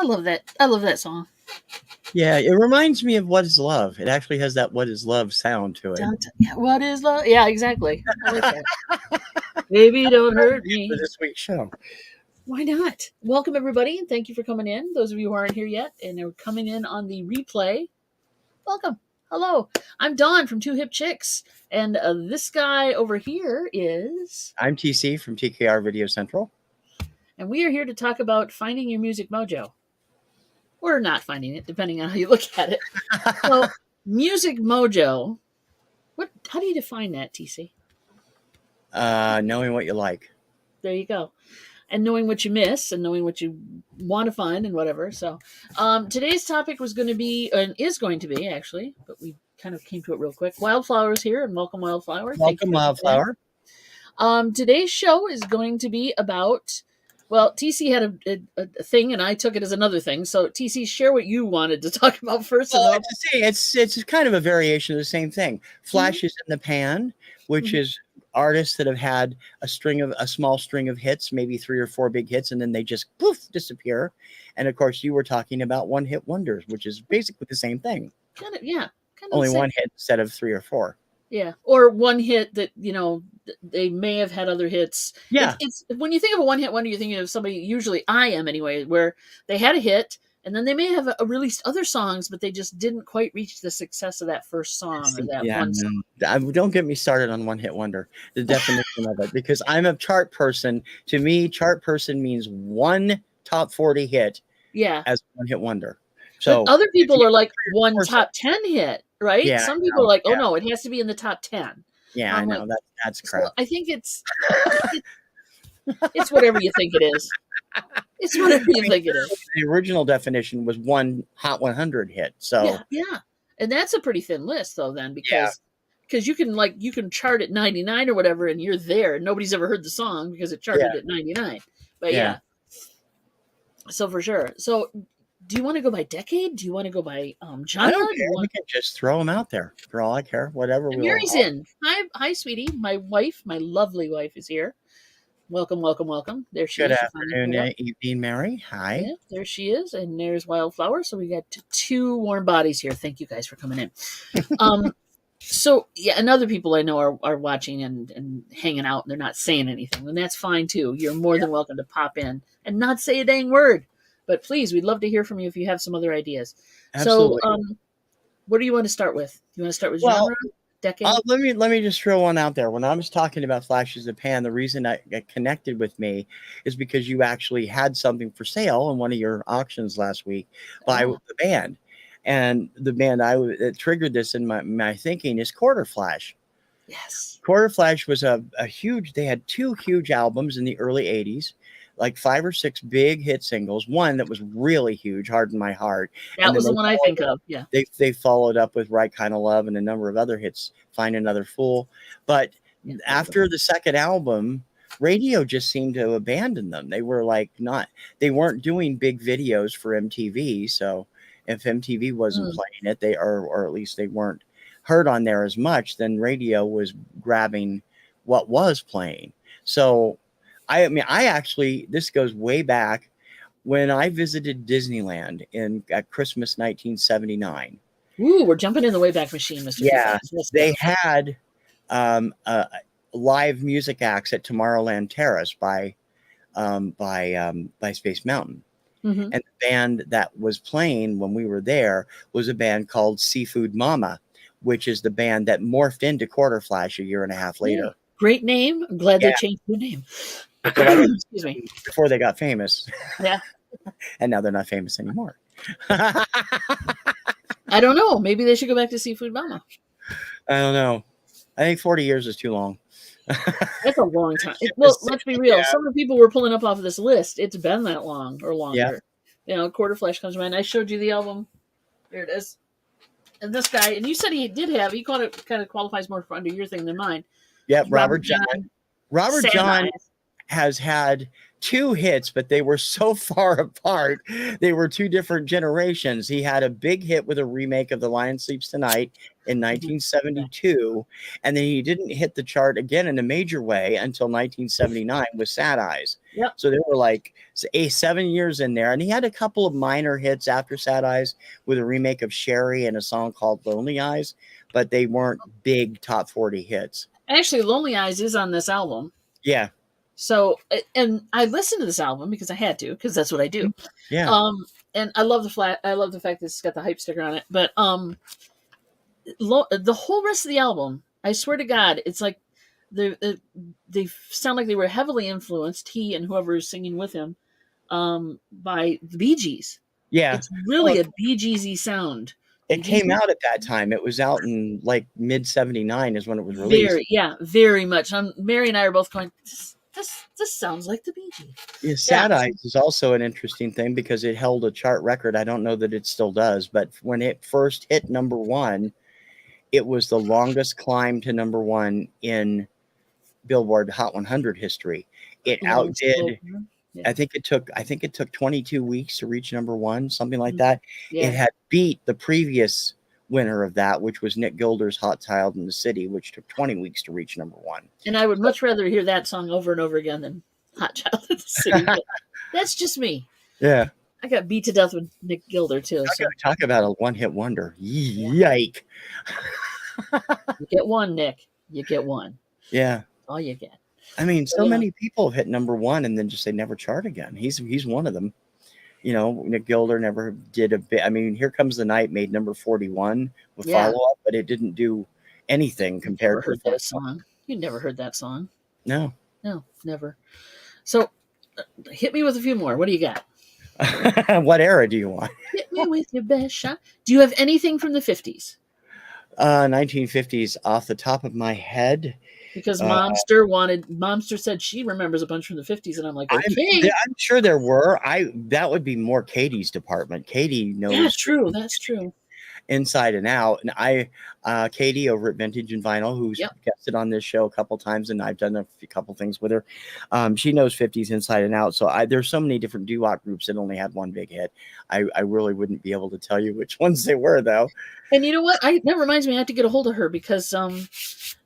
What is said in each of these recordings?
I love that. I love that song. Yeah, it reminds me of What Is Love. It actually has that What Is Love sound to it. Yeah, what is love? Yeah, exactly. I like that. Baby, don't hurt me. For this week's show. Why not? Welcome, everybody, and thank you for coming in. Those of you who aren't here yet and are coming in on the replay, welcome. Hello. I'm Dawn from Two Hip Chicks, and this guy over here is... I'm TC from TKR VideoCentral. And we are here to talk about finding your music mojo. Or not finding it, depending on how you look at it. So, music mojo, how do you define that, TC? Knowing what you like. There you go. And knowing what you miss and knowing what you want to find and whatever. So today's topic was going to be, and is going to be actually, but we kind of came to it real quick. Wildflower's here, and welcome, Wildflower. Welcome, Wildflower. Today's show is going to be about, well, TC had a thing, and I took it as another thing. So TC, share what you wanted to talk about first. Well, it's kind of a variation of the same thing. Flashes in the pan, which is artists that have had a small string of hits, maybe 3 or 4 big hits, and then they just poof disappear. And of course, you were talking about one-hit wonders, which is basically the same thing. Kind of Only one hit instead of 3 or 4. Yeah, or one hit that they may have had other hits. Yeah, it's when you think of a one-hit wonder, you're thinking of somebody. Usually, I am anyway, where they had a hit. And then they may have released other songs, but they just didn't quite reach the success of that first song or that one song. Don't get me started on one-hit wonder, the definition of it, because I'm a chart person. To me, chart person means one top 40 hit as one-hit wonder. So but other people are like one top 10 hit, right? Yeah, some people are like, oh no, it has to be in the top 10. Yeah, I know, that's crap. So I think it's whatever you think it is. It's whatever you think it is. The original definition was one Hot 100 hit. So yeah, and that's a pretty thin list though. Then because you can chart at 99 or whatever, and you're there. Nobody's ever heard the song because it charted at 99. But so for sure. So do you want to go by decade? Do you want to go by genre? I don't care. We can just throw them out there for all I care. Whatever. And Mary's in. Hi, sweetie. My wife, my lovely wife, is here. Welcome, welcome, welcome. There she is. Good afternoon, evening, Mary. Hi. Yeah, there she is. And there's Wildflower. So we got 2 warm bodies here. Thank you guys for coming in. So, yeah, and other people I know are watching and hanging out, and they're not saying anything. And that's fine, too. You're more than welcome to pop in and not say a dang word. But please, we'd love to hear from you if you have some other ideas. Absolutely. So, what do you want to start with? Do you want to start with genre? Decade? Let me just throw one out there. When I was talking about Flashes of Pan, the reason it connected with me is because you actually had something for sale in one of your auctions last week by the band. And the band that triggered this in my thinking is Quarter Flash. Yes. Quarter Flash was a huge, they had 2 huge albums in the early 80s. Like 5 or 6 big hit singles. One that was really huge, Harden My Heart. That was the one I think of. Yeah. They followed up with Right Kind of Love and a number of other hits, Find Another Fool. But after the second album, radio just seemed to abandon them. They were they weren't doing big videos for MTV. So if MTV wasn't playing it, or at least they weren't heard on there as much, then radio was grabbing what was playing. So I mean, this goes way back when I visited Disneyland at Christmas 1979. Ooh, we're jumping in the Wayback Machine, Mr. Yeah, they had live music acts at Tomorrowland Terrace by Space Mountain. Mm-hmm. And the band that was playing when we were there was a band called Seafood Mama, which is the band that morphed into Quarter Flash a year and a half later. Yeah. Great name. I'm glad they changed their name. Excuse me. Before they got famous. Yeah. And now they're not famous anymore. I don't know. Maybe they should go back to Seafood Mama. I don't know. I think 40 years is too long. That's a long time. Well, let's be real. Some of the people we're pulling up off of this list, it's been that long or longer. Yeah. Quarter Flash comes to mind. I showed you the album. There it is. And this guy, and you said he kind of qualifies more for under your thing than mine. Yep, Robert John. Robert John has had 2 hits, but they were so far apart. They were 2 different generations. He had a big hit with a remake of The Lion Sleeps Tonight in Mhm. 1972, and then he didn't hit the chart again in a major way until 1979 with Sad Eyes. Yep. So there were like 7 years in there, and he had a couple of minor hits after Sad Eyes with a remake of Sherry and a song called Lonely Eyes, but they weren't big top 40 hits. Actually, Lonely Eyes is on this album. Yeah. So, and I listened to this album because I had to, because that's what I do. Yeah. Um, and I love I love the fact that it's got the hype sticker on it. But the whole rest of the album, I swear to God, it's like they sound like they were heavily influenced, he and whoever is singing with him, by the Bee Gees. Yeah. It's Well, really a Bee Geesy sound. it Did you came out at that time. It was out in like mid 79 is when it was released. very much. Mary and I are both going, this sounds like the Bee Gees. Yeah, Sad Eyes is also an interesting thing because it held a chart record. I don't know that it still does, but when it first hit number one, it was the longest climb to number one in Billboard Hot 100 history. It outdid. Yeah. I think it took 22 weeks to reach number one, something like Mhm. that. Yeah. It had beat the previous winner of that, which was Nick Gilder's Hot Child in the City, which took 20 weeks to reach number one. And I would much rather hear that song over and over again than Hot Child in the City. But that's just me. Yeah. I got beat to death with Nick Gilder too. Talk about a one-hit wonder. Yike. You get one, Nick. You get one. Yeah. That's all you get. I mean, so many people have hit number one and then just they never chart again. He's one of them. You know, Nick Gilder never did a bit. I mean, Here Comes the Night made number 41 with follow-up, but it didn't do anything compared to that song. You never heard that song. No, never. So hit me with a few more. What do you got? What era do you want? Hit me with your best shot. Do you have anything from the 50s? 1950s off the top of my head. Because Momster said she remembers a bunch from the 50s, and I'm like, okay. I'm sure there were. That would be more Katie's department. Katie knows. Yeah, true. That's true. Inside and out. And Katie over at Vintage and Vinyl, who's guested on this show a couple times, and I've done a couple things with her. She knows 50s inside and out. So there's so many different doo-wop groups that only had one big hit. I really wouldn't be able to tell you which ones they were, though. And you know what? That reminds me, I have to get a hold of her because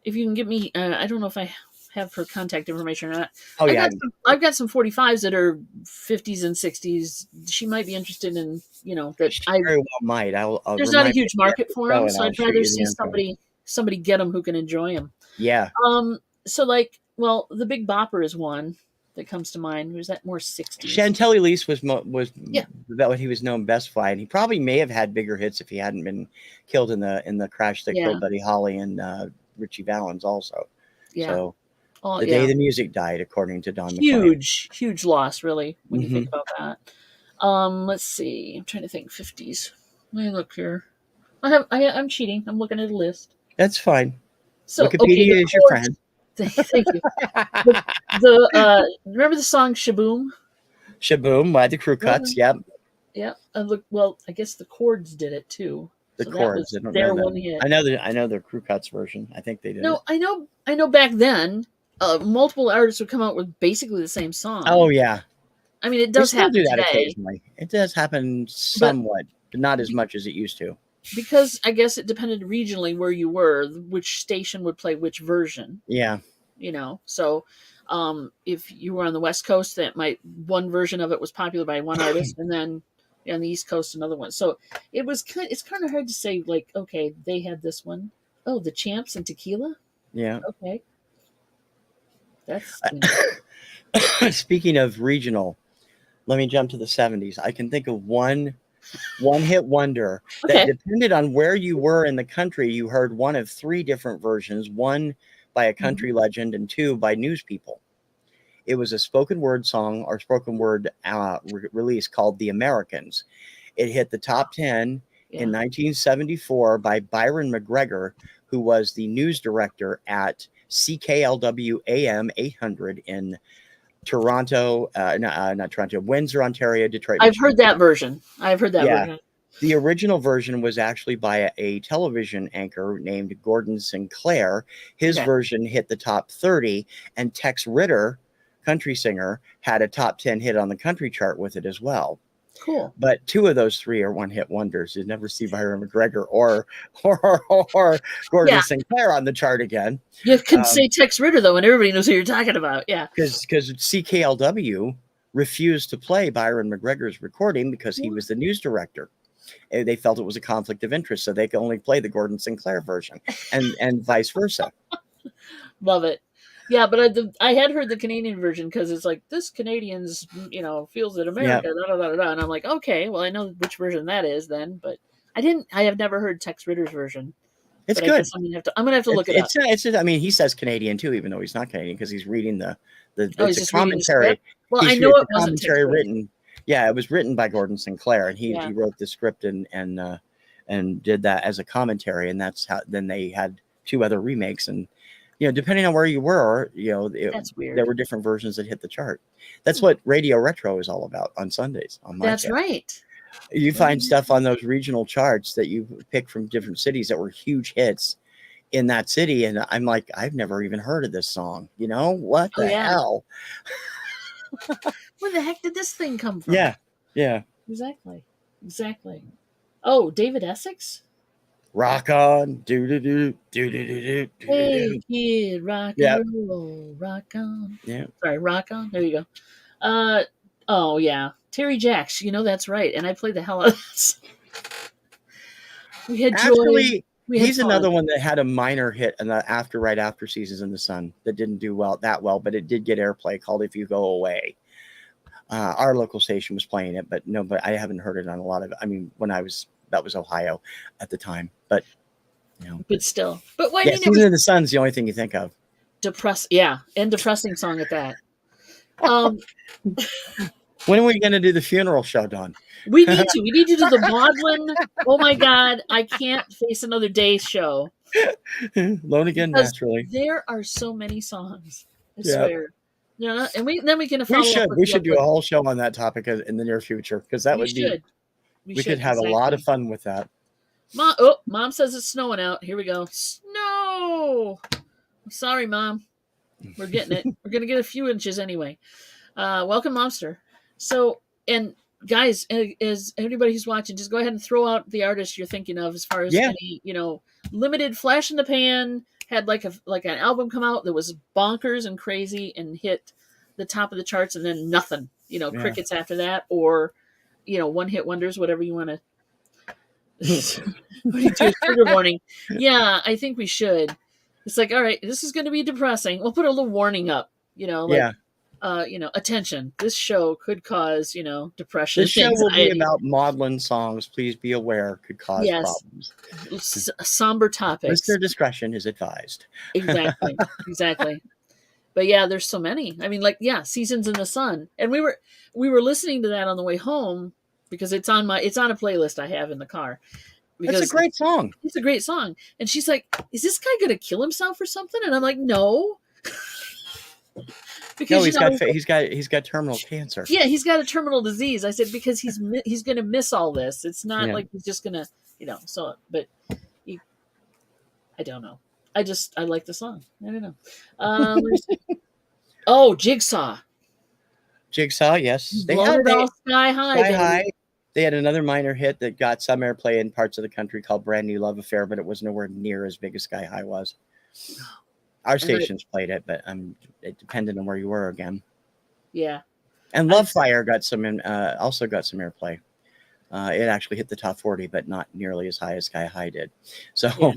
if you can give me, I don't know if I have her contact information or not. Oh, yeah. I've got some 45s that are 50s and 60s. She might be interested in, that she very well might. There's not a huge market for them, so I'd rather see somebody get them who can enjoy them. Yeah. So the Big Bopper is one that comes to mind. Was that more 60s? Chantilly Elise was that what he was known best by, and he probably may have had bigger hits if he hadn't been killed in the crash that killed Buddy Holly and Richie Valens also. Yeah. So the day the music died, according to Don McLean. Huge loss, really, when you think about that. Let's see. I'm trying to think 50s. Let me look here. I'm cheating. I'm looking at a list. That's fine. So Wikipedia is your friend. Thank you. Remember the song Shaboom? Shaboom by the Crew Cuts. Yep. Yeah. I guess the Chords did it too. The Chords. Their one hit. I know the Crew Cuts version. I think they did. No, I know. Back then, multiple artists would come out with basically the same song. Oh yeah. I mean, it does happen do that today. Occasionally. It does happen somewhat, but not as much as it used to. Because I guess it depended regionally where you were, which station would play which version. Yeah. So if you were on the West Coast, one version of it was popular by one artist, and then on the East Coast, another one. So it's kind of hard to say, like, okay, they had this one. Oh, the Champs and Tequila? Yeah. Okay. That's Speaking of regional, let me jump to the 70s. I can think of one hit wonder that depended on where you were in the country. You heard one of three different versions, one by a country legend and two by news people. It was a spoken word song or spoken word release called The Americans. It hit the top 10 in 1974 by Byron McGregor, who was the news director at CKLW AM 800 in Toronto, not Toronto, Windsor, Ontario, Detroit. I've heard that version. Version. The original version was actually by a television anchor named Gordon Sinclair. His version hit the top 30, and Tex Ritter, country singer, had a top 10 hit on the country chart with it as well. Cool. But 2 of those 3 are one-hit wonders. You never see Byron McGregor or Gordon Yeah. Sinclair on the chart again. You can say Tex Ritter, though, and everybody knows who you're talking about. Yeah. Because CKLW refused to play Byron McGregor's recording because he was the news director. They felt it was a conflict of interest, so they could only play the Gordon Sinclair version, and vice versa. Love it. Yeah, but I had heard the Canadian version because it's like, this Canadians, feels that America, and I'm like, okay, well, I know which version that is then, but I have never heard Tex Ritter's version. It's but good. I guess I'm gonna have to look it up. I mean, he says Canadian too, even though he's not Canadian, because he's reading the He's just reading the commentary. script? Well, I know it wasn't Tex commentary Ritter. written. Yeah, it was written by Gordon Sinclair, and he wrote the script and did that as a commentary, and that's how. Then they had 2 other remakes, and depending on where you were, That's weird. there were different versions that hit the chart. That's what Radio Retro is all about on Sundays. On my That's right. You find stuff on those regional charts that you pick from different cities that were huge hits in that city, and I'm like, I've never even heard of this song. What the hell? Where the heck did this thing come from? Yeah. Exactly. Oh, David Essex? Rock on, do. Hey kid, rock and roll, rock on. Yeah. Sorry, rock on. There you go. Oh yeah, Terry Jacks. That's right. And I played the hell out of this. We had joy. He's another one that had a minor hit in the right after Seasons in the Sun that didn't do that well, but it did get airplay, called If You Go Away. Our local station was playing it, but I haven't heard it on a lot of, that was Ohio at the time, but but still, but why? Yeah, Season in the Sun's the only thing you think of. And depressing song at that. When are we going to do the funeral show, Dawn? We need to do the Maudlin. Oh my God, I can't face another day show. Loan Again, because naturally. There are so many songs. I swear. And then we can follow we should do a whole show on that topic in the near future, because that would be. We could have a lot of fun with that. Mom says it's snowing out. Here we go. Snow. I'm sorry, Mom. We're getting it. We're gonna get a few inches anyway. Welcome, Momster. So, and guys, as everybody who's watching, just go ahead and throw out the artist you're thinking of as far as any, limited flash in the pan, had like an album come out that was bonkers and crazy and hit the top of the charts, and then nothing, crickets after that, or one hit wonders, whatever you want to. Trigger warning. Yeah, I think we should. It's like, all right, this is going to be depressing. We'll put a little warning up. Attention. This show could cause, depression. This show will be about maudlin songs. Please be aware, could cause problems. Somber topics. Listener discretion is advised. Exactly. But yeah, there's so many. I mean, Seasons in the Sun, and we were listening to that on the way home because it's on a playlist I have in the car. It's a great song. It's a great song, and she's like, "Is this guy going to kill himself or something?" And I'm like, "No." Because he's got terminal cancer. Yeah, he's got a terminal disease. I said, because he's going to miss all this. It's not like he's just going to, but I don't know. I like the song. I don't know. Jigsaw. Jigsaw, yes. They had Sky High. They had another minor hit that got some airplay in parts of the country called Brand New Love Affair, but it was nowhere near as big as Sky High was. Our stations played it, but it depended on where you were again. Yeah. And Love Fire also got some airplay. It actually hit the top 40, but not nearly as high as Sky High did. So.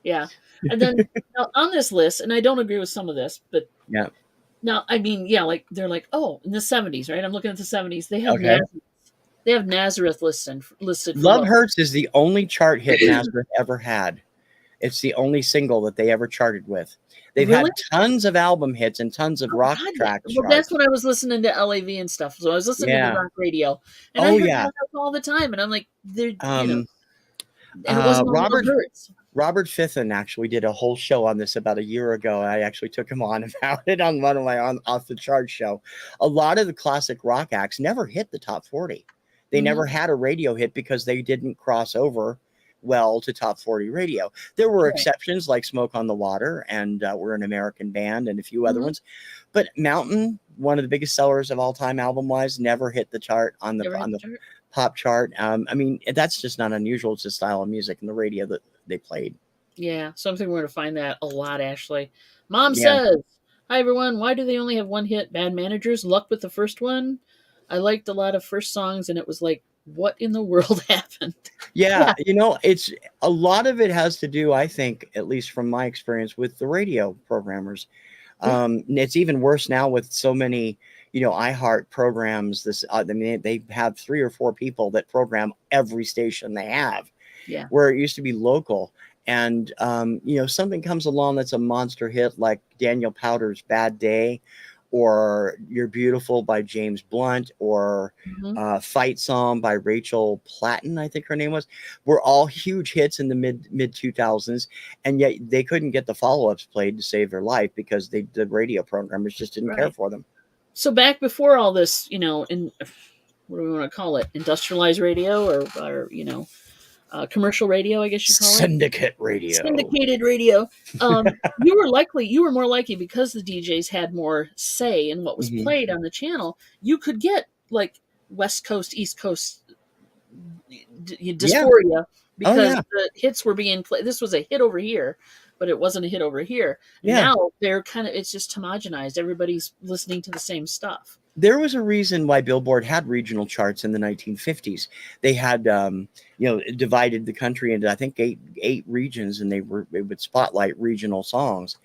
Yeah. And then on this list, and I don't agree with some of this, but yeah. Now, I mean, they're like, in the 70s, right? I'm looking at the 70s. They have Nazareth listed. Love Hurts is the only chart hit Nazareth ever had. It's the only single that they ever charted with. They've had tons of album hits and tons of rock tracks. Well, that's when I was listening to LAV and stuff. So I was listening to rock radio, and I heard that all the time. And I'm like, and it wasn't Robert Fithen actually did a whole show on this about a year ago. I actually took him on about it on one of my off the chart show. A lot of the classic rock acts never hit the top 40. They never had a radio hit because they didn't cross over well to top 40 radio. There were exceptions like Smoke on the Water and We're an American Band and a few other ones, but Mountain one of the biggest sellers of all time album wise. Never hit the chart on Never hit the the chart? pop chart. I mean, that's just not unusual. It's a style of music and the radio that they played. Yeah, so I'm thinking we're going to find that a lot, Ashley. Mom Yeah. says, "Hi, everyone. Why do they only have one hit? Bad Managers? Luck with the first one? I liked a lot of first songs, and it was like, what in the world happened?" Yeah, Yeah. it's a lot of it has to do, I think, at least from my experience, with the radio programmers. Yeah. It's even worse now with so many, iHeart programs. I mean, they have 3 or 4 people that program every station they have, Yeah. where it used to be local. And something comes along that's a monster hit, like Daniel Powter's "Bad Day," or "You're Beautiful" by James Blunt, or Mhm. "Fight Song" by Rachel Platten, I think her name was, were all huge hits in the mid 2000s, and yet they couldn't get the follow-ups played to save their life because the radio programmers just didn't care Right. for them. So back before all this, in what do we want to call it? Industrialized radio or commercial radio, I guess you call it. Syndicate radio. Syndicated radio. You were more likely, because the DJs had more say in what was Hmm. played on the channel. You could get like West Coast, East Coast Yeah. dysphoria Oh because yeah. the hits were being played. This was a hit over here, but it wasn't a hit over here. And Yeah. now it's just homogenized. Everybody's listening to the same stuff. There was a reason why Billboard had regional charts in the 1950s. They had, divided the country into, I think, eight regions, and it would spotlight regional songs.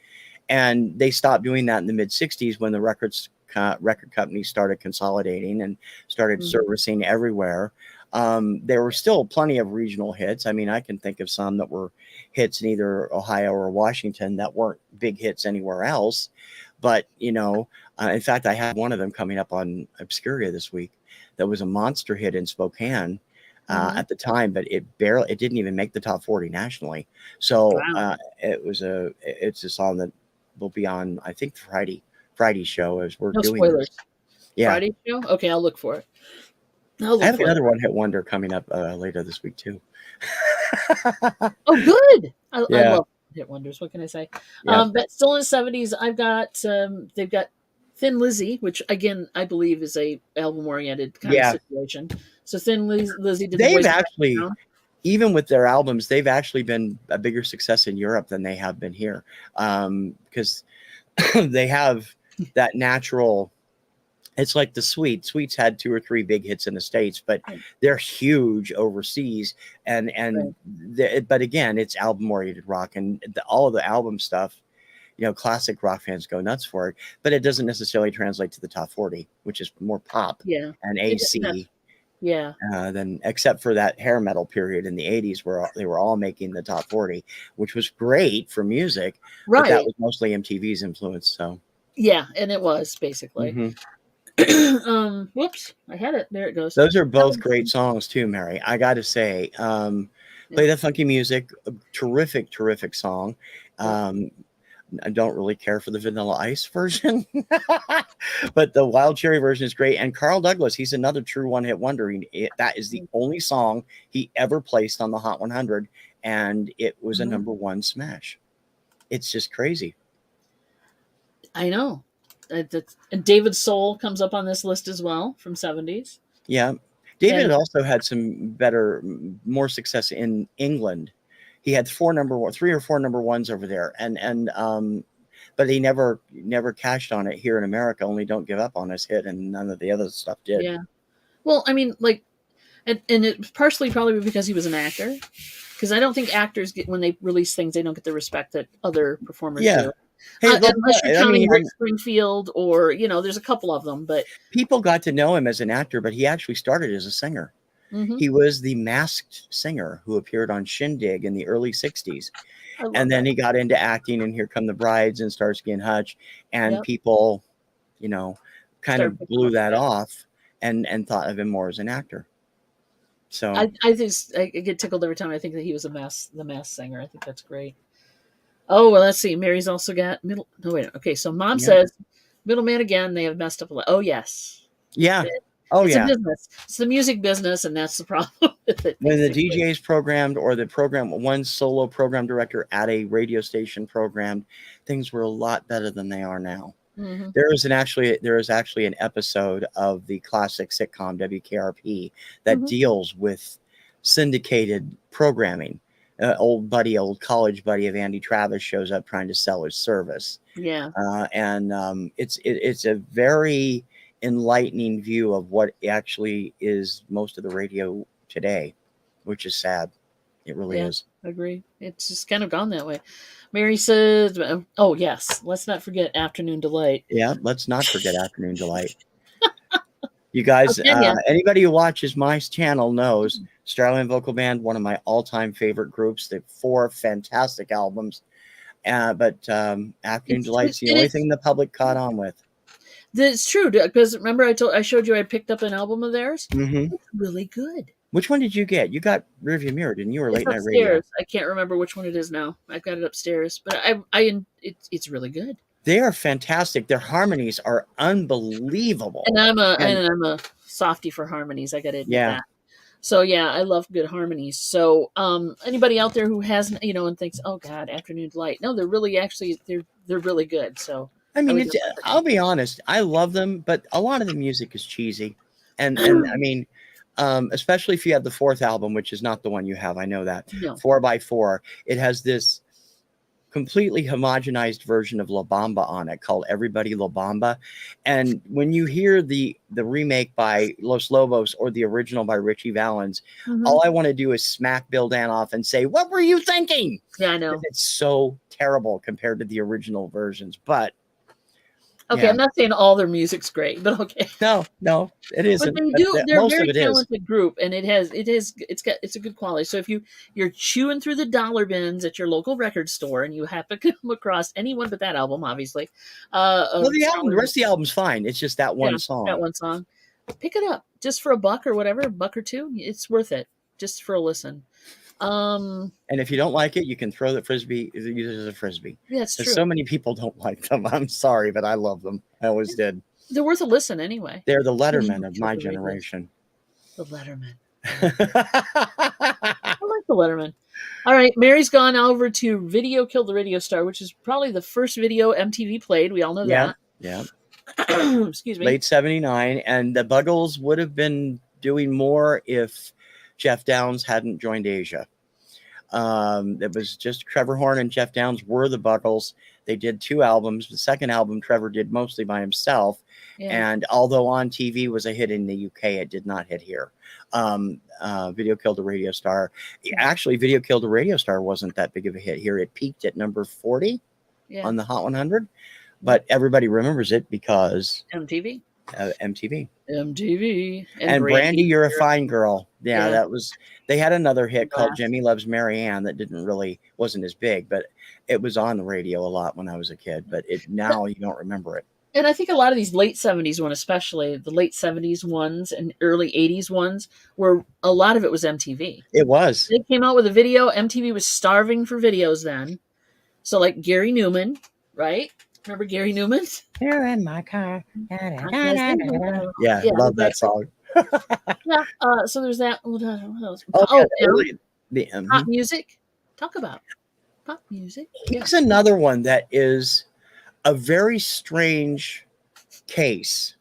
And they stopped doing that in the mid 60s when the record companies started consolidating and started servicing everywhere. There were still plenty of regional hits. I mean, I can think of some that were hits in either Ohio or Washington that weren't big hits anywhere else. But, in fact, I had one of them coming up on Obscuria this week that was a monster hit in Spokane at the time, but it didn't even make the top 40 nationally. So Wow. it's a song that will be on, I think, Friday show as we're No doing this. spoilers. Yeah. Friday show? Okay, I'll look for it. I have another one hit wonder coming up later this week too. Oh, good. I Yeah. love hit wonders. What can I say? Yeah. But still in the 70s, I've got they've got Thin Lizzy, which again I believe is a album oriented kind of Yeah. situation. So Thin Lizzy did the They've voice actually, background. even with their albums, they've actually been a bigger success in Europe than they have been here, because they have that natural. It's like the Sweets had 2 or 3 big hits in the States, but they're huge overseas. But again, it's album oriented rock, and all of the album stuff, classic rock fans go nuts for it, but it doesn't necessarily translate to the top 40, which is more pop Yeah. and AC. Yeah. Then, except for that hair metal period in the 80s where they were all making the top 40, which was great for music, but that Right. was mostly MTV's influence. So Yeah, and it was basically. mhm. Whoops, I had it. There it goes. Those are both great songs too, Mary. I got to say, Play That Funky Music, a terrific song. I don't really care for the Vanilla Ice version, but the Wild Cherry version is great. And Carl Douglas, he's another true one-hit wonder. That is the only song he ever placed on the Hot 100, and it was a #1 smash. It's just crazy. I know. And David Soul comes up on this list as well from 70s. Yeah. David also had some more success in England. He had 3 or 4 #1s over there, but he never cashed on it here in America. Only "Don't Give Up On Us" hit, and none of the other stuff did. Yeah. Well, I mean, and it's partially probably because he was an actor. Because I don't think actors when they release things, they don't get the respect that other performers do. Hey, unless you're counting Rick Springfield, or there's a couple of them, but people got to know him as an actor, but he actually started as a singer. He was the masked singer who appeared on Shindig in the early 60s. And then he got into acting, and Here Come the Brides and Starsky and Hutch, and people, kind of blew that off and thought of him more as an actor. So I just I get tickled every time I think that he was the masked singer. I think that's great. Oh, well, let's see. Mary's also got middle. No, wait. Okay, so Mom says Middleman again. They have messed up a lot. Oh, yes. Yeah. It's a business. It's the music business, and that's the problem with it. When the DJ is programmed, or one solo program director at a radio station programmed, things were a lot better than they are now. Mm-hmm. There is actually an episode of the classic sitcom WKRP that Mm-hmm. deals with syndicated programming. Old college buddy of Andy Travis shows up trying to sell his service, Yeah. and it's a very enlightening view of what actually is most of the radio today, which is sad. It really Yeah. is. Agree. It's just kind of gone that way. Mary says, "Oh yes, let's not forget Afternoon Delight." Yeah, let's not forget Afternoon Delight. You guys, Again, yeah. anybody who watches my channel knows Australian Vocal Band, one of my all-time favorite groups. They have 4 fantastic albums, but Afternoon Delight's the only thing the public caught on with. It's true because remember I showed you I picked up an album of theirs. Mm-hmm. It's really good. Which one did you get? You got Rearview Mirror, didn't you? Or It's Late Night Radio? upstairs. I can't remember which one it is now. I've got it upstairs, but it's really good. They are fantastic. Their harmonies are unbelievable. And I'm a softie for harmonies. I got to admit that. So yeah, I love good harmonies. So anybody out there who hasn't, and thinks, oh God, Afternoon Delight. No, they're really they're really good. So I mean, I'll be honest, I love them, but a lot of the music is cheesy, and I mean, especially if you have the 4th album, which is not the one you have. I know that. No. 4x4. It has this completely homogenized version of La Bamba on it called Everybody La Bamba. And when you hear the remake by Los Lobos or the original by Richie Valens, all I want to do is smack Bill Danoff and say, what were you thinking? Yeah, I know. It's so terrible compared to the original versions. But okay, I'm not saying all their music's great, but okay. No, it isn't. But they're a very talented group, and it's a good quality. So if you're chewing through the dollar bins at your local record store and you happen to come across anyone but that album, obviously, the rest of the album's fine. It's just that one song. That one song. Pick it up just for $1 or whatever, $1 or $2. It's worth it just for a listen. And if you don't like it, you can throw the frisbee. Use it as a frisbee. Yeah, it's true. So many people don't like them. I'm sorry, but I love them. I always did. They're worth a listen anyway. They're the Letterman of my generation. The Letterman. I like the Letterman. All right, Mary's gone over to Video Killed the Radio Star, which is probably the first video MTV played. We all know that. Yeah. Excuse me. Late 79, and the Buggles would have been doing more if Jeff Downes hadn't joined Asia. It was just Trevor Horn and Jeff Downes were the Buggles. They did 2 albums. The second album Trevor did mostly by himself. Yeah. And although On TV was a hit in the UK, it did not hit here. Video Killed the Radio Star. Actually, Video Killed the Radio Star wasn't that big of a hit here. It peaked at number 40 on the Hot 100. But everybody remembers it because MTV. MTV. And Brandy, You're a Fine Girl. Yeah, that was. They had another hit called Jimmy Loves Mary Ann that wasn't as big, but it was on the radio a lot when I was a kid. But now you don't remember it. And I think a lot of these late 70s ones, especially the late 70s ones and early 80s ones, a lot of it was MTV. It was. They came out with a video. MTV was starving for videos then. So like Gary Newman, right? Remember Gary Newman? You're in my car. Yeah, love that song. Yeah. So there's that. What else? Pop music. Talk about pop music. Here's another one that is a very strange case.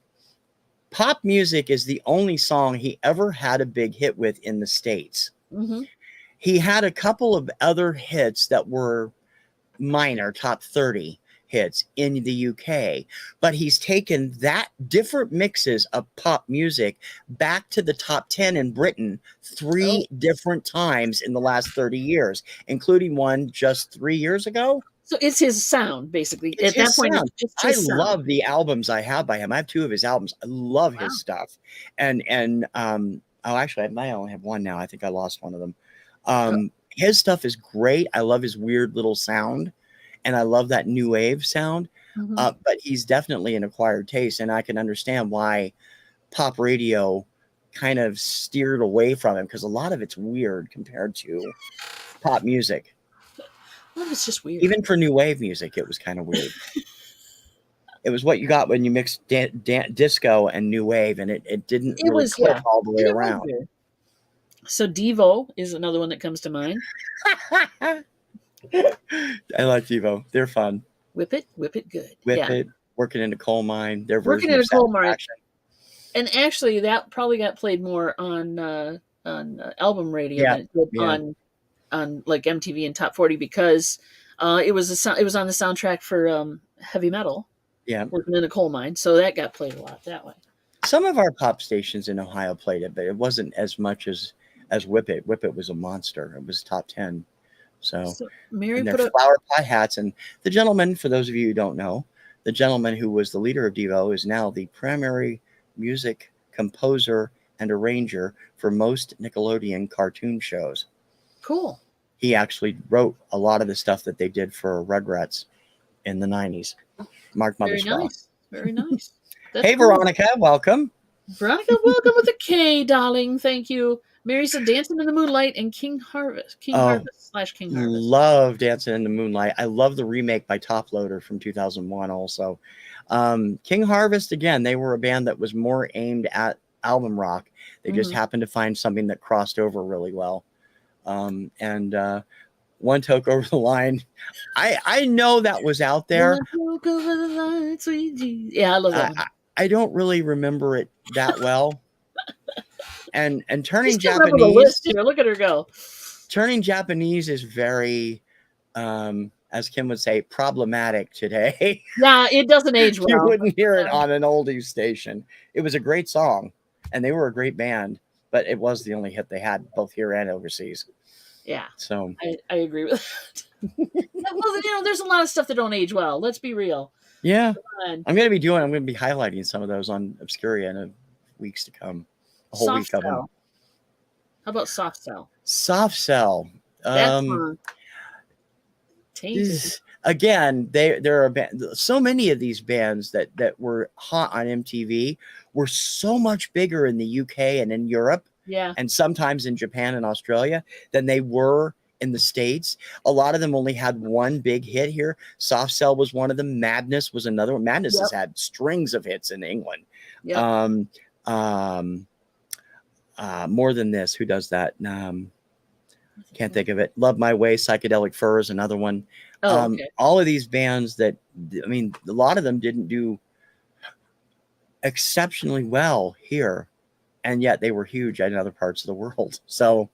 Pop music is the only song he ever had a big hit with in the States. Mm-hmm. He had a couple of other hits that were minor, top 30 hits in the UK, but he's taken that different mixes of pop music back to the top 10 in Britain 3 different times in the last 30 years, including one just 3 years ago. So it's his sound, basically. At that point, I love the albums I have by him. I have 2 of his albums. I love his stuff. And actually, I might only have one now. I think I lost one of them. His stuff is great. I love his weird little sound. And I love that new wave sound, but he's definitely an acquired taste, and I can understand why pop radio kind of steered away from him, because a lot of it's weird compared to pop music. Well, it's just weird. Even for new wave music, it was kind of weird. It was what you got when you mixed disco and new wave, and it didn't really click all the way around. So Devo is another one that comes to mind. I like Devo. They're fun. Whip it good. Whip Working in a Coal Mine, their Working version in of a Coal Mine. Satisfaction. And actually, that probably got played more on album radio Yeah, than it did yeah, on like MTV and Top 40 because it was it was on the soundtrack for heavy metal. yeah. Working in a Coal Mine, so that got played a lot that way. Some of our pop stations in Ohio played it, but it wasn't as much as Whip It. Whip It was a monster. It was top 10. So, So Mary and their put up. flower pie hats. And the gentleman, for those of you who don't know, the gentleman who was the leader of Devo is now the primary music composer and arranger for most Nickelodeon cartoon shows. Cool. He actually wrote a lot of the stuff that they did for Rugrats in the 90s. Mark Very Mothersbaugh. nice. Very nice. That's Hey, cool. Veronica, welcome. Veronica, welcome with a K, darling. Thank you. Mary said Dancing in the Moonlight and King Harvest. King Harvest. Love Dancing in the Moonlight. I love the remake by Top Loader from 2001 also. King Harvest, again, they were a band that was more aimed at album rock. They just happened to find something that crossed over really well. And One Toke Over the Line. I know that was out there. One toke over the line, sweet Jesus. Yeah, I love that one. I don't really remember it that well. And turning Just remember the Japanese. list here. Look at her go. Turning Japanese is very, as Kim would say, problematic today. Yeah, it doesn't age well. You wouldn't hear it on an oldies station. It was a great song, and they were a great band, but it was the only hit they had, both here and overseas. Yeah, so I agree with that. Well, there's a lot of stuff that don't age well. Let's be real. Yeah, I'm going to be highlighting some of those on Obscuria in the weeks to come. A whole week of them. How about Soft Cell? Soft Cell. That's Again, there are so many of these bands that were hot on MTV were so much bigger in the UK and in Europe, and sometimes in Japan and Australia than they were in the States. A lot of them only had one big hit here. Soft Cell was one of them. Madness was another one. Madness has had strings of hits in England. More Than This, who does that? Can't think of it. Love My Way, Psychedelic Furs, another one. All of these bands that, I mean, a lot of them didn't do exceptionally well here, and yet they were huge in other parts of the world. So,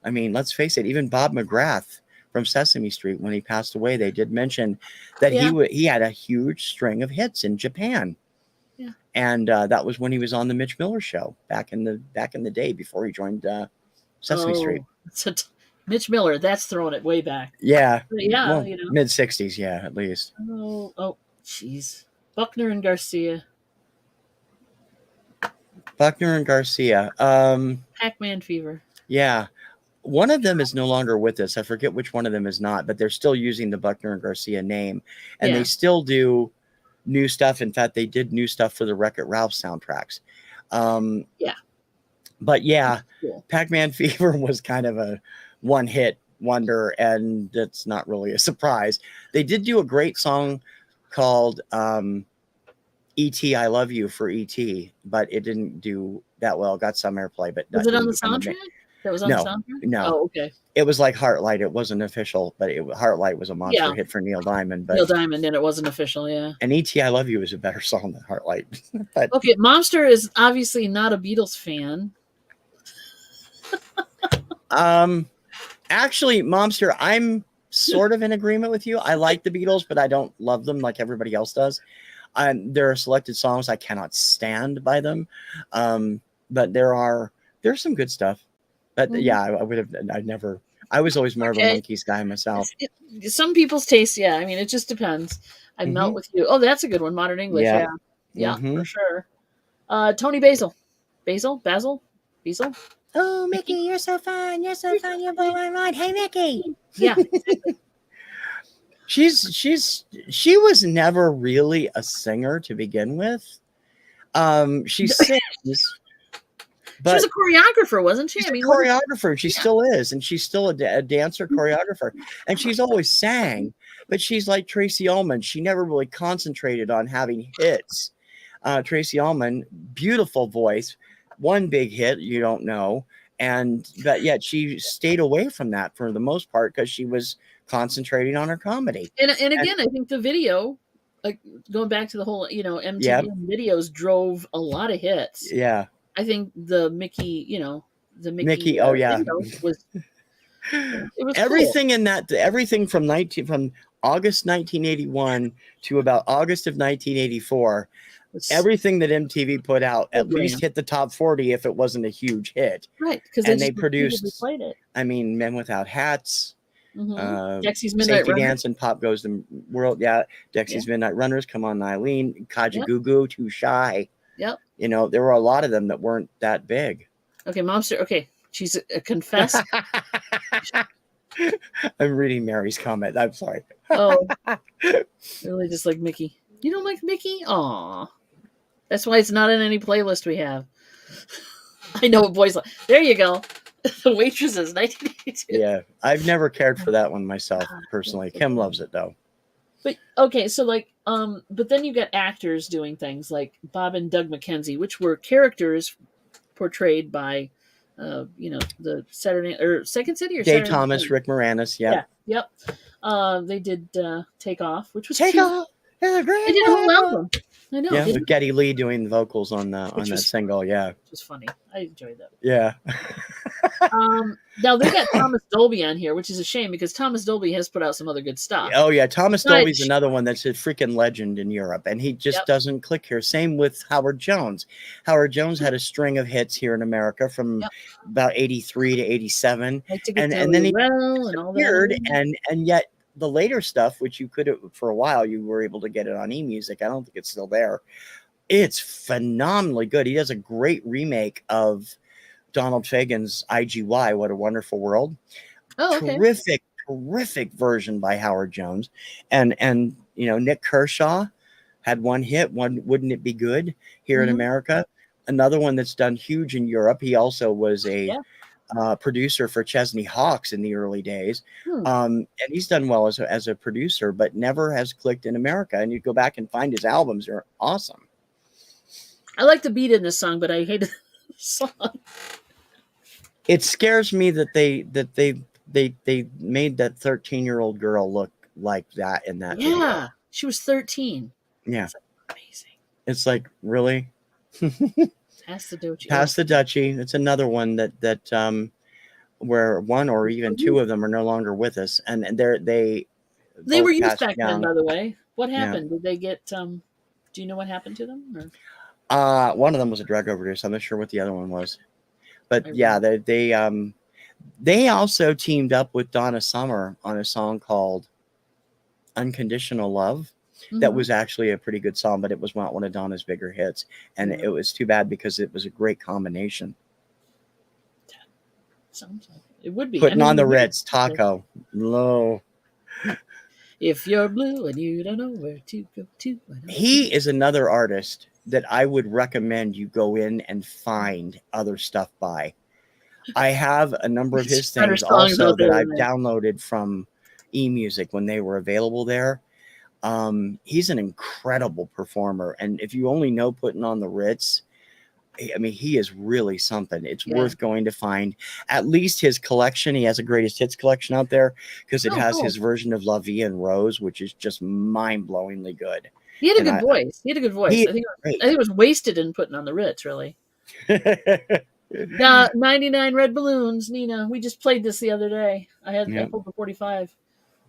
I mean, let's face it, even Bob McGrath from Sesame Street, when he passed away, they did mention that he had a huge string of hits in Japan. Yeah. And that was when he was on the Mitch Miller Show back in the day before he joined Sesame Street. Mitch Miller, that's throwing it way back. Yeah. Yeah, well, mid 60s, yeah, at least. Oh, jeez. Buckner and Garcia. Pac-Man Fever. Yeah. One of them is no longer with us. I forget which one of them is not, but they're still using the Buckner and Garcia name. And they still do new stuff. In fact, they did new stuff for the Wreck-It Ralph soundtracks. But yeah, cool. Pac-Man Fever was kind of a one-hit wonder, and that's not really a surprise. They did do a great song called E.T. I Love You for E.T., but it didn't do that well. Got some airplay, but was it on the soundtrack? That was on the soundtrack? No. Oh, okay. It was like Heartlight. It wasn't official, but Heartlight was a monster hit for Neil Diamond. But Neil Diamond, and it wasn't official, And E.T. I Love You is a better song than Heartlight. But okay, Momster is obviously not a Beatles fan. Actually, Momster, I'm sort of in agreement with you. I like the Beatles, but I don't love them like everybody else does. There are selected songs I cannot stand by them. But there's some good stuff. But yeah, I was always more of a Monkees guy myself. Some people's taste, I mean, it just depends. I melt with you. Oh, that's a good one. Modern English. Yeah, for sure. Tony Basil. Basil? Oh, Mickey, you're so fun. You blow my mind. Hey, Mickey. Yeah. She was never really a singer to begin with. She sings. But she was a choreographer, wasn't she? She's a choreographer. She still is. And she's still a dancer choreographer. And she's always sang. But she's like Tracy Ullman. She never really concentrated on having hits. Tracy Ullman, beautiful voice. One big hit, you don't know. But yet she stayed away from that for the most part because she was concentrating on her comedy. And again, I think the video like going back to the whole, Yeah, MTV and videos drove a lot of hits. yeah. I think the Mickey, the Mickey Mickey. Oh yeah. bingo was, it was cool. Everything in that. Everything from August 1981 to about August of 1984. It's Everything that MTV put out at least program, hit the top 40 if it wasn't a huge hit. right? Because they And they just repeatedly produced, played it. I mean, Men Without Hats, Dexy's Midnight Safety Runner. Dance, and Pop Goes the World. Yeah, Yeah. Dexy's Midnight Runners, Come On Eileen, Kaja Yep. Goo Goo, Too Shy. Yep. There were a lot of them that weren't that big. Okay, Momster. Okay, she's confessed. I'm reading Mary's comment. I'm sorry. Oh, really? Just like Mickey. You don't like Mickey? Aw. That's why it's not in any playlist we have. I know what boys like. There you go. The Waitresses, 1982. Yeah, I've never cared for that one myself personally. Kim loves it though. But okay, so but then you got actors doing things like Bob and Doug McKenzie, which were characters portrayed by, the Saturday or Second City or Dave Saturday Thomas, Night Rick Moranis. Live? Yep. Yeah, yep. They did Take Off, which was Take cute. off. It's a great They did a whole day. album. I know. Yeah, It with Geddy Lee doing the vocals on that was single. Yeah, was funny. I enjoyed that. yeah. Now they got Thomas Dolby on here, which is a shame because Thomas Dolby has put out some other good stuff. Oh yeah, Thomas But- Dolby's another one that's a freaking legend in Europe, and he just Yep. doesn't click here. Same with Howard Jones. Howard Jones had a string of hits here in America from Yep. about 83 to 87, Like to get and to then he well and all weird, that. and yet the later stuff, which you could for a while, you were able to get it on eMusic. I don't think it's still there. It's phenomenally good. He does a great remake of Donald Fagen's IGY, What a Wonderful World. Oh, okay. Terrific version by Howard Jones. And Nick Kershaw had one hit, Wouldn't It Be Good here in Mhm. America. Another one that's done huge in Europe. He also was a producer for Chesney Hawkes in the early days. And he's done well as a producer, but never has clicked in America. And you go back and find his albums, they're awesome. I like the beat in this song, but I hated the song. It scares me that they made that 13-year-old girl look like that in that video. Yeah, she was 13. Yeah. It's amazing. It's like, really? Pass the Dochi. Pass the Dutchie. It's another one that where one or even two of them are no longer with us, and they were used passed back then, down. by the way. What Yeah. happened? Did they get? Do you know what happened to them? Or? One of them was a drug overdose. I'm not sure what the other one was, but yeah, remember. they also teamed up with Donna Summer on a song called "Unconditional Love." That Mhm. was actually a pretty good song, but it was not one of Donna's bigger hits, and Yeah. it was too bad because it was a great combination. Sounds like it would be. Putting on the Ritz Ritz, Taco, low. If you're blue and you don't know where to go to. He is another artist that I would recommend you go in and find other stuff by. I have a number of his Better things songs also out there that I've than that. downloaded from eMusic when they were available there. He's an incredible performer, and if you only know Putting on the Ritz, I mean, he is really something. It's worth going to find at least his collection. He has a greatest hits collection out there because it has his version of La Vie en Rose, which is just mind-blowingly good. He had a good voice. I think it was wasted in Putting on the Ritz, really. 99 Red Balloons, Nina. We just played this the other day. I pulled the 45,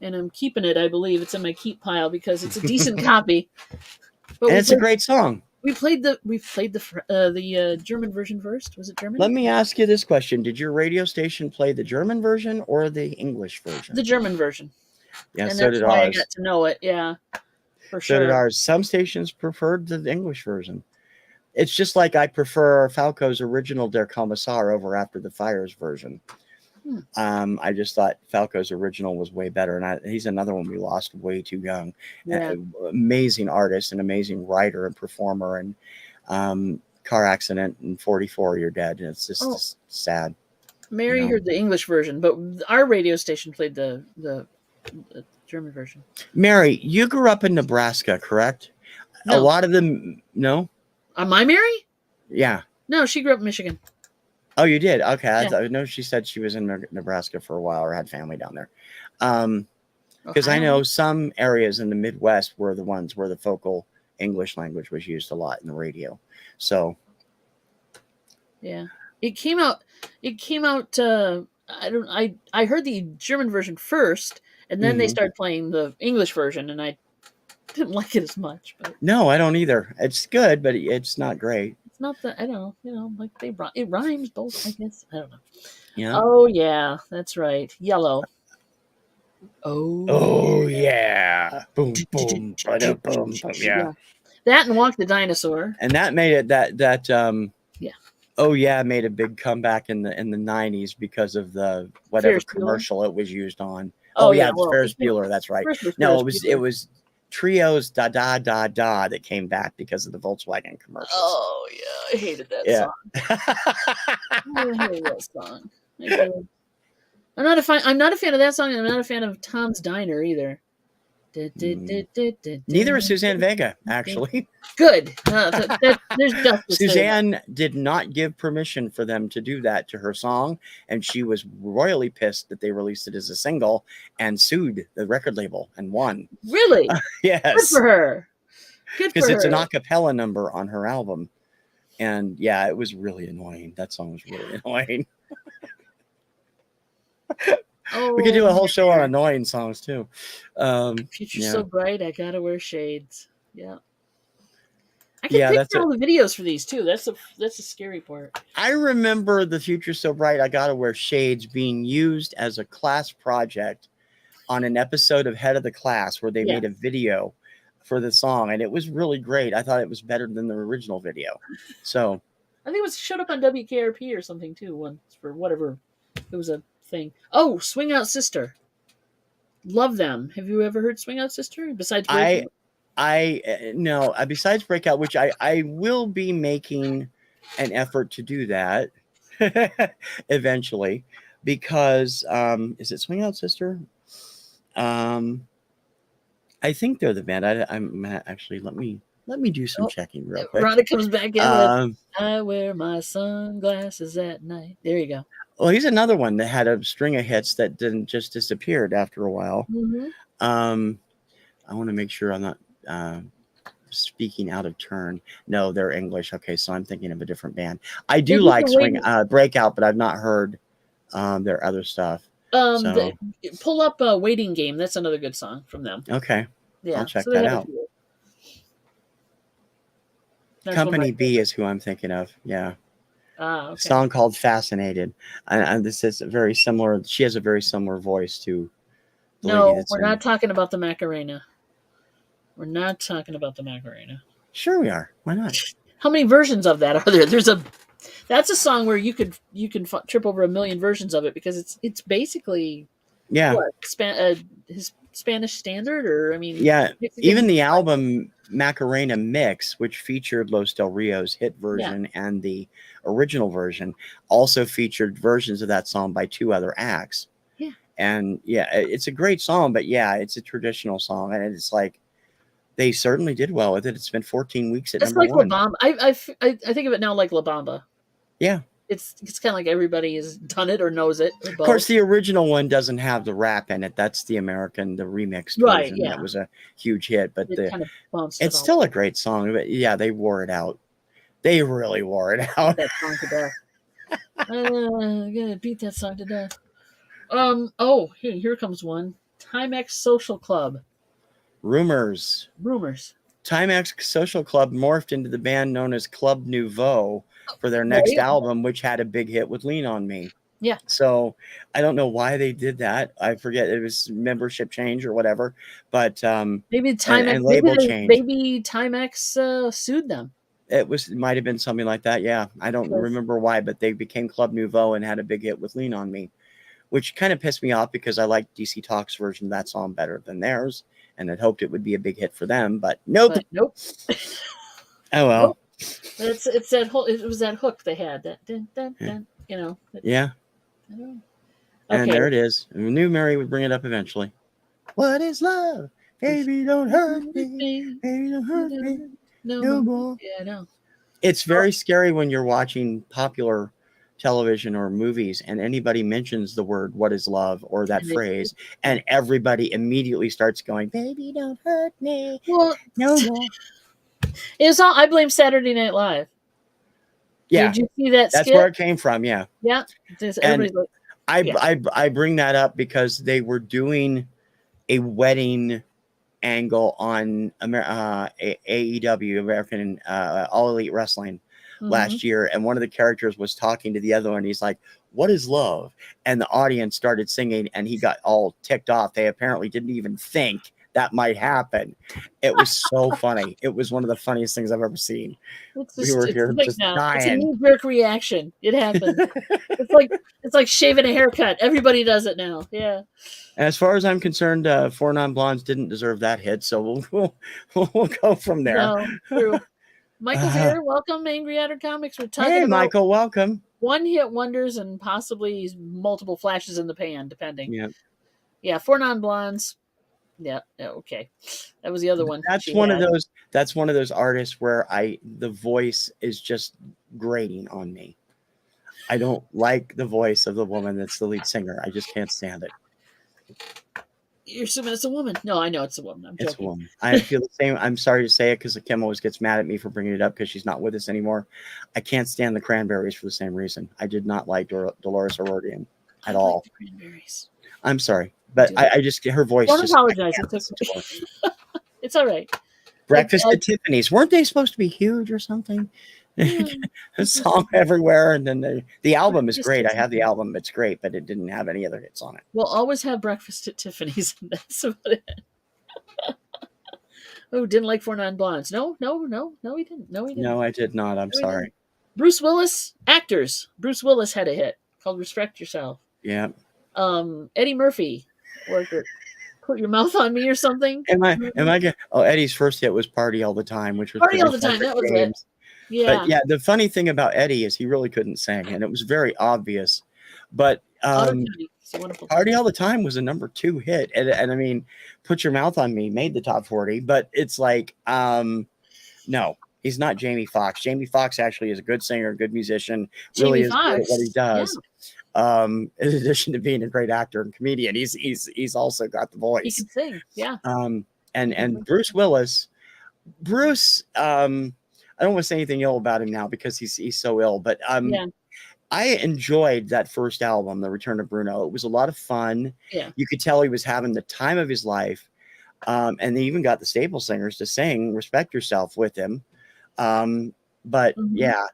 and I'm keeping it. I believe it's in my keep pile because it's a decent copy. But it's a great song. We played the German version first. Was it German? Let me ask you this question: did your radio station play the German version or the English version? The German version. Yeah, and so that's did why ours. I got to know it. Yeah, for sure. So did ours. Some stations preferred the English version. It's just like I prefer Falco's original Der Kommissar over After the Fires version. I just thought Falco's original was way better, and he's another one we lost way too young. Yeah. Amazing artist, and amazing writer and performer, and car accident in 44, you're dead. And it's just sad. Mary heard the English version, but our radio station played the German version. Mary, you grew up in Nebraska, correct? No. A lot of them, no? My Mary? Yeah. No, she grew up in Michigan. Oh, you did? Okay. Yeah. I know she said she was in Nebraska for a while or had family down there. Because I Ohio. know some areas in the Midwest were the ones where the focal English language was used a lot in the radio. So Yeah. It came out. It came out. I don't. I heard the German version first, and then they mhm. started playing the English version, and I didn't like it as much. But No, I don't either. It's good, but it's not great. it's not that I don't know. Like it rhymes both. I guess I don't know. Yeah. Oh yeah, that's right. Yellow. Oh Oh yeah. yeah. Boom boom. Ba-da, boom boom. Yeah. Yeah. That and Walk the Dinosaur. And that made it that Yeah. oh yeah made a big comeback in the 90s because of the whatever Ferris Bueller. commercial it was used on. Oh Oh yeah, yeah. the Well, Ferris Bueller, that's right. first was No, Ferris it Bueller. was Trio's Da Da Da Da that came back because of the Volkswagen commercials. Oh yeah, I hated that Yeah. song. Oh, I hated that song. I did. I'm not a fan of that song, and I'm not a fan of Tom's Diner either. Neither is Suzanne Vega, actually. Good. There's justice there. Suzanne did not give permission for them to do that to her song, and she was royally pissed that they released it as a single and sued the record label and won. Really? Good Yes, for her. Good for because it's her. an a cappella number on her album. And yeah, it was really annoying. That song was really annoying. We could do a whole show on annoying songs too. Future's Yeah. so bright, I gotta wear shades. Yeah. I Yeah, can that's picture all the videos for these too. That's the scary part. I remember The Future's So Bright, I Gotta Wear Shades being used as a class project on an episode of Head of the Class where they Yeah. made a video for the song, and it was really great. I thought it was better than the original video. So I think it showed up on WKRP or something too once for whatever. It was a thing. Oh, Swing Out Sister. Love them. Have you ever heard Swing Out Sister? Besides Breakout? no, besides Breakout, which I will be making an effort to do that eventually, because is it Swing Out Sister? I think they're the band. I'm actually let me do some checking real quick. Rhonda comes back in with I wear my sunglasses at night. There you go. Well, he's another one that had a string of hits that didn't just disappeared after a while. Mm-hmm. I want to make sure I'm not speaking out of turn. No, they're English. Okay, so I'm thinking of a different band. I do like Breakout, but I've not heard their other stuff. Pull up Waiting Game. That's another good song from them. Okay. Yeah, I'll check that out. Company B is who I'm thinking of. Yeah. Okay. A song called Fascinated. And this is very similar. She has a very similar voice to the lady that's we're not talking about the Macarena. We're not talking about the Macarena. Sure we are. Why not? How many versions of that are there? That's a song where you can trip over a million versions of it because it's basically his Spanish standard, or I mean, even the album Macarena Mix, which featured Los Del Rio's hit version and the original version, also featured versions of that song by two other acts. Yeah, and it's a great song, but it's a traditional song, and it's like they certainly did well with it. It's been 14 weeks at number one. La Bamba. I think of it now like La Bamba. Yeah. It's kind of like everybody has done it or knows it. Of course, the original one doesn't have the rap in it. That's the remixed version. That was a huge hit, but it's still a great song. But they wore it out. They really wore it out. That song to death. I'm gonna beat that song to death. Here comes one. Timex Social Club. Rumors. Timex Social Club morphed into the band known as Club Nouveau for their next album, which had a big hit with Lean on Me. Yeah. So I don't know why they did that. I forget, it was membership change or whatever, but maybe Timex and label change. Maybe Timex sued them. It might have been something like that. Yeah. I don't remember why, but they became Club Nouveau and had a big hit with Lean on Me, which kind of pissed me off because I liked DC Talk's version of that song better than theirs, and had hoped it would be a big hit for them, but nope. Oh well. Nope. It was that hook they had, that dun, dun, dun, Yeah. Okay. And there it is. I knew Mary would bring it up eventually. What is love? Baby, don't hurt me. Baby, don't hurt me. No more. Yeah, I know. It's very scary when you're watching popular television or movies and anybody mentions the word "what is love" or that phrase, and everybody immediately starts going, "Baby, don't hurt me Well, no more." it's all. I blame Saturday Night Live. Yeah, Did you see that that's skit? where it came from. Yeah, Yeah. and Everybody's like, I yeah. I bring that up because they were doing a wedding angle on AEW, American All Elite Wrestling, Mm-hmm. last year, and one of the characters was talking to the other one. He's like, "What is love?" And the audience started singing, and he got all ticked off. They apparently didn't even think that might happen. It was so funny. It was one of the funniest things I've ever seen. We were It's here like just now. It's a dying. knee-jerk reaction. It happens. It's like shaving a haircut. Everybody does it now. Yeah. As far as I'm concerned, Four Non Blondes didn't deserve that hit, so we'll go from there. No, true. Michael's here. Welcome, Angry Adder Comics. We're talking Hey, about Michael, welcome. one-hit wonders and possibly multiple flashes in the pan, depending. Yeah, Yeah, Four Non-Blondes. Yeah, okay. That was the other one that's she one of had. those. That's one of those artists where the voice is just grating on me. I don't like the voice of the woman that's the lead singer. I just can't stand it. You're assuming it's a woman. No, I know it's a woman. I'm It's a joking. woman. I feel the same. I'm sorry to say it because Kim always gets mad at me for bringing it up because she's not with us anymore. I can't stand the Cranberries for the same reason. I did not like Dolores O'Riordan at all. Like the Cranberries. I'm sorry, but I just her voice. Don't just, apologize. It's all right. Breakfast at Tiffany's. Weren't they supposed to be huge or something? A song everywhere, and then the album is great. I have the album; it's great, but it didn't have any other hits on it. We'll always have Breakfast at Tiffany's, and that's about it. Oh, didn't like Four Non-Blondes. No, he didn't. No, I did not. I'm sorry. Bruce Willis, actors. Bruce Willis had a hit called "Respect Yourself." Yeah. Eddie Murphy, or "Put Your Mouth on Me" or something. Am I getting? Oh, Eddie's first hit was "Party All the Time," which was "Party All the Time." That was it. Yeah. But yeah, the funny thing about Eddie is he really couldn't sing, and it was very obvious. But "Party All the Time" was a number 2 hit, and I mean, "Put Your Mouth on Me" made the top 40. But it's like, no, he's not Jamie Foxx. Jamie Foxx actually is a good singer, good musician, really is good at what he does. Yeah. In addition to being a great actor and comedian, he's also got the voice. He can sing, yeah. And Bruce Willis, I don't want to say anything ill about him now because he's so ill, but I enjoyed that first album, The Return of Bruno. It was a lot of fun. Yeah. You could tell he was having the time of his life. And they even got the staple singers to sing "Respect Yourself" with him. But yeah,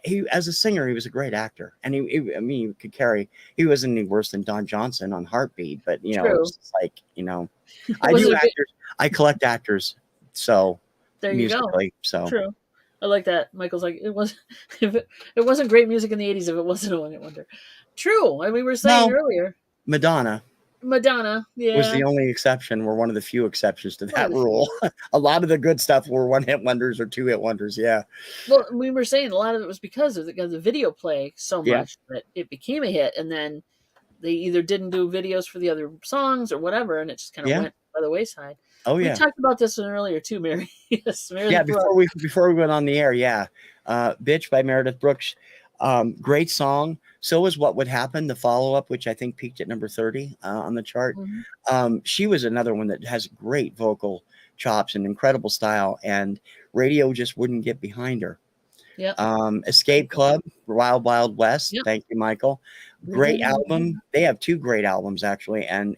he, as a singer, he was a great actor, and I mean, he could carry. He wasn't any worse than Don Johnson on Heartbeat, but you know, it's like, you know, I do actors. I collect actors, so there you go. So true. I like that. Michael's like, it wasn't great music in the 80s if it wasn't a one-hit wonder. True. I mean, we were saying earlier, Madonna, yeah, was the only exception. We're one of the few exceptions to that rule. A lot of the good stuff were 1-hit wonders or 2-hit wonders. Yeah. Well, we were saying a lot of it was because of the video play so much that it became a hit, and then they either didn't do videos for the other songs or whatever, and it just kind of went by the wayside. Oh yeah. We talked about this one earlier too, Mary. Yes, Meredith. Yeah, before we went on the air, "Bitch" by Meredith Brooks. Great song. So was "What Would Happen," the follow-up, which I think peaked at number 30 on the chart. She was another one that has great vocal chops and incredible style, and radio just wouldn't get behind her. Escape Club, Wild Wild West. Thank you, Michael. Great album. They have 2 great albums actually, and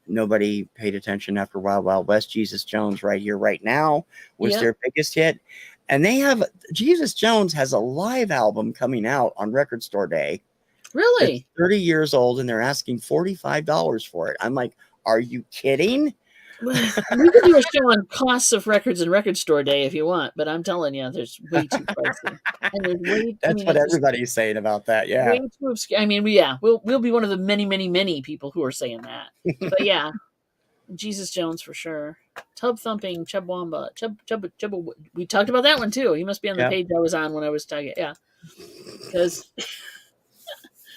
nobody paid attention after Wild Wild West. Jesus Jones, Right Here, Right Now was their biggest hit. And they have, Jesus Jones has a live album coming out on Record Store Day. Really? It's 30 years old, and they're asking $45 for it. I'm like, are you kidding? We could do a show on costs of records and Record Store Day if you want, but I'm telling you, there's way too pricey. And That's what everybody's saying about that. Yeah. Way too obscure. I mean, we'll be one of the many people who are saying that. But yeah, Jesus Jones for sure. Tub Thumping, Chubbwamba, Chub. We talked about that one too. He must be on the page I was on when I was talking. Yeah, because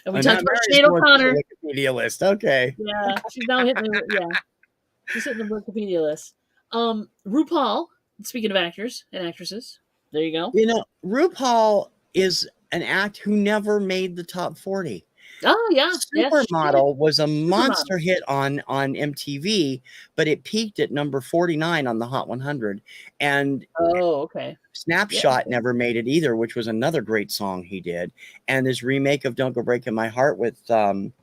and we talked about Sinead O'Connor. Wikipedia list. Okay. Yeah, she's now hitting she's hitting the Wikipedia list. RuPaul. Speaking of actors and actresses, there you go. You know, RuPaul is an act who never made the top 40. Oh yeah, yes, she did. Supermodel was a monster Supermodel. hit on MTV, but it peaked at number 49 on the Hot 100. And Oh, okay. Yeah. Snapshot never made it either, which was another great song he did. And this remake of Don't Go Breaking My Heart with Elton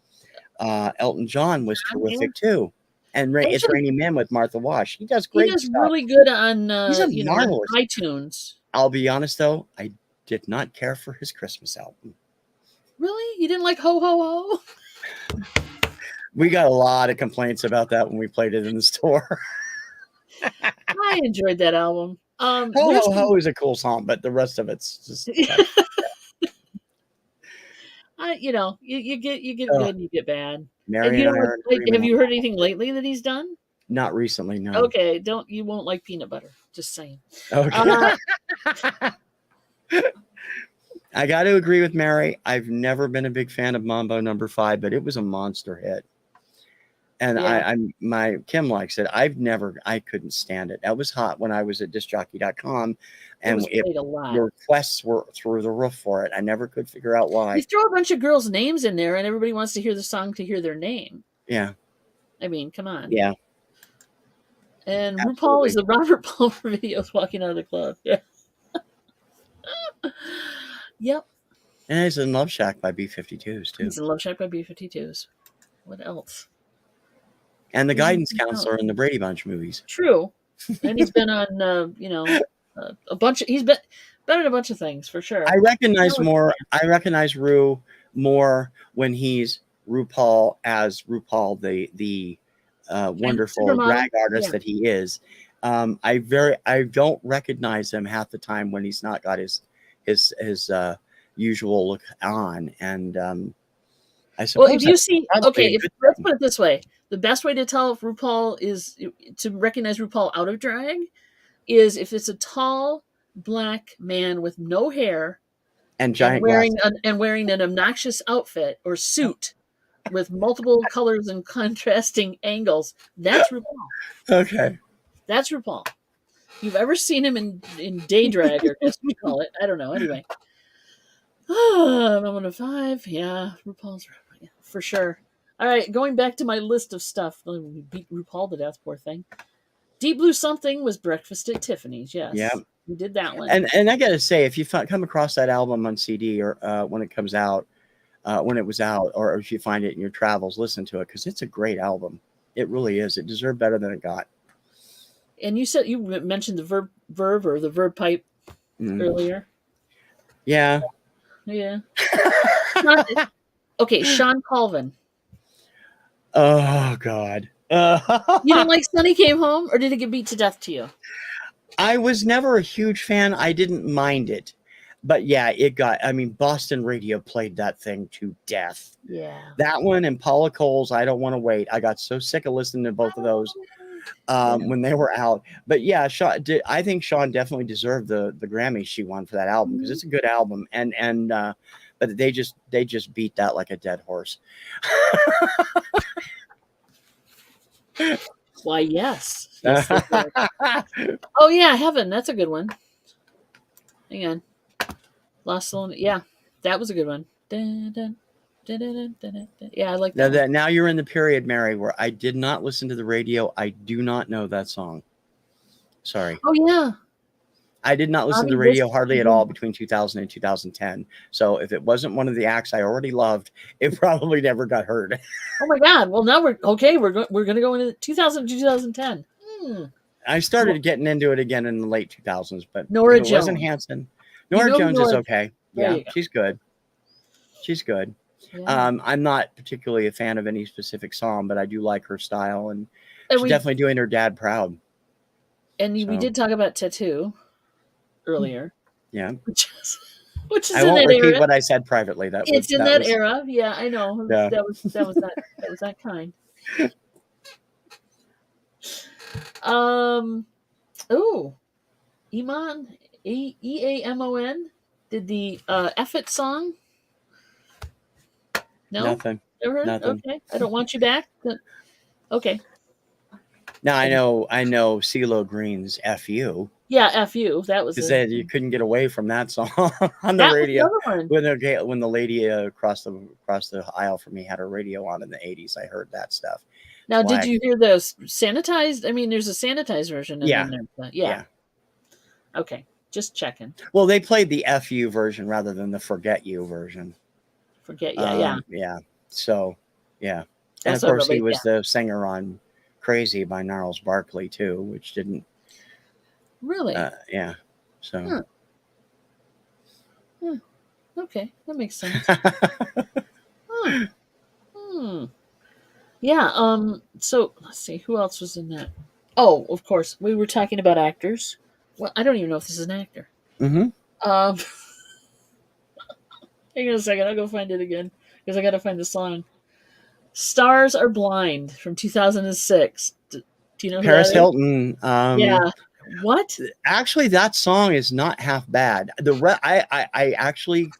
John was terrific too. And It's Actually, Raining Men with Martha Wash. He does he great does stuff. really good on He's a on marvelous. iTunes. I'll be honest though, I did not care for his Christmas album. Really? You didn't like Ho Ho Ho? We got a lot of complaints about that when we played it in the store. I enjoyed that album. Ho Ho Ho is a cool song, but the rest of it's just you get good and you get bad. Mary And and I are in have you agreement. heard anything lately that he's done? Not recently, no. Okay, you won't like peanut butter. Just saying. Okay. I got to agree with Mary. I've never been a big fan of Mambo Number 5, but it was a monster hit. And Yeah. Kim likes it. I couldn't stand it. That was hot when I was at discjockey.com, and Played a lot. the requests were through the roof for it. I never could figure out why. You throw a bunch of girls' names in there, and everybody wants to hear the song to hear their name. Yeah. I mean, come on. Yeah. And Absolutely. RuPaul is the Robert Palmer videos walking out of the club. Yeah. Yep. And it's in Love Shack by B-52s too. He's in Love Shack by B-52s. What else? And the guidance counselor in the Brady Bunch movies. True. And he's been on, a bunch. He's been in a bunch of things for sure. I recognize Ru more when he's RuPaul as RuPaul, the wonderful drag artist that he is. I don't recognize him half the time when he's not got his usual look on. And I suppose. Well, if you see, okay, let's put it this way: the best way to tell if RuPaul is to recognize RuPaul out of drag is if it's a tall black man with no hair and giant wearing an obnoxious outfit or suit with multiple colors and contrasting angles. That's RuPaul. Okay, that's RuPaul. You've ever seen him in day drag, or guess what you call it? I don't know. Anyway, Moment of 5, yeah, RuPaul's for sure. All right, going back to my list of stuff. We beat RuPaul to death, poor thing. Deep Blue Something was Breakfast at Tiffany's. Yes, yeah, we did that one. And I gotta say, if you come across that album on CD or when it comes out, when it was out, or if you find it in your travels, listen to it because it's a great album. It really is. It deserved better than it got. And you mentioned the verb or the verb pipe earlier. Yeah. Yeah. Okay, Sean Colvin. Oh God. You didn't like Sonny Came Home, or did it get beat to death to you? I was never a huge fan. I didn't mind it. But yeah, Boston radio played that thing to death. Yeah. That one and Paula Cole's I Don't Want to Wait. I got so sick of listening to both of those when they were out. But yeah, I think Sean definitely deserved the Grammy she won for that album because it's a good album. But they just beat that like a dead horse. Why, yes. Oh yeah, Heaven. That's a good one. Hang on. Lost Soul. Yeah, that was a good one. Dun, dun, dun, dun, dun, dun, dun. Yeah, I like that. Now you're in the period, Mary, where I did not listen to the radio. I do not know that song. Sorry. Oh yeah. I did not listen to the radio hardly at all between 2000 and 2010. So if it wasn't one of the acts I already loved, it probably never got heard. Oh my God. Well, now we're going to go into 2000 to 2010. I started getting into it again in the late 2000s, but Nora Jones. It wasn't Hanson. Nora Jones is okay. Yeah, she's good. She's good. Yeah. I'm not particularly a fan of any specific song, but I do like her style, and she's definitely doing her dad proud. And we did talk about Tattoo earlier. Yeah. Which is I won't repeat what I said privately. It's in that era. Yeah, I know. Yeah. That was that kind. Eamon, E-A-M-O-N, did the F-It song. No? Nothing. Never heard? Nothing. Okay. I Don't Want You Back. Okay. Now I know CeeLo Green's F You. Yeah, F you. That was Because a you couldn't get away from that song on the that was the radio. other one. When the lady across the aisle from me had her radio on in the 80s, I heard that stuff. Now, That's did why. you hear the sanitized? I mean, there's a sanitized version, and Yeah, then there's the, yeah. yeah. Okay, just checking. Well, they played the FU version rather than the Forget You version. Forget, yeah. Yeah. So, yeah. And of That's what I course, he relate. was Yeah, the singer on Crazy by Gnarls Barkley, too, which didn't, really. yeah. So, Huh. Huh. Okay, that makes sense. Huh. Hmm. Yeah. So let's see, who else was in that? Oh, of course, we were talking about actors. Well, I don't even know if this is an actor. mm-hmm. Um, hang on a second. I'll go find it again because I got to find the song. Stars Are Blind from 2006. Do you know who that Paris is? Hilton. Yeah. What? Actually, that song is not half bad. I actually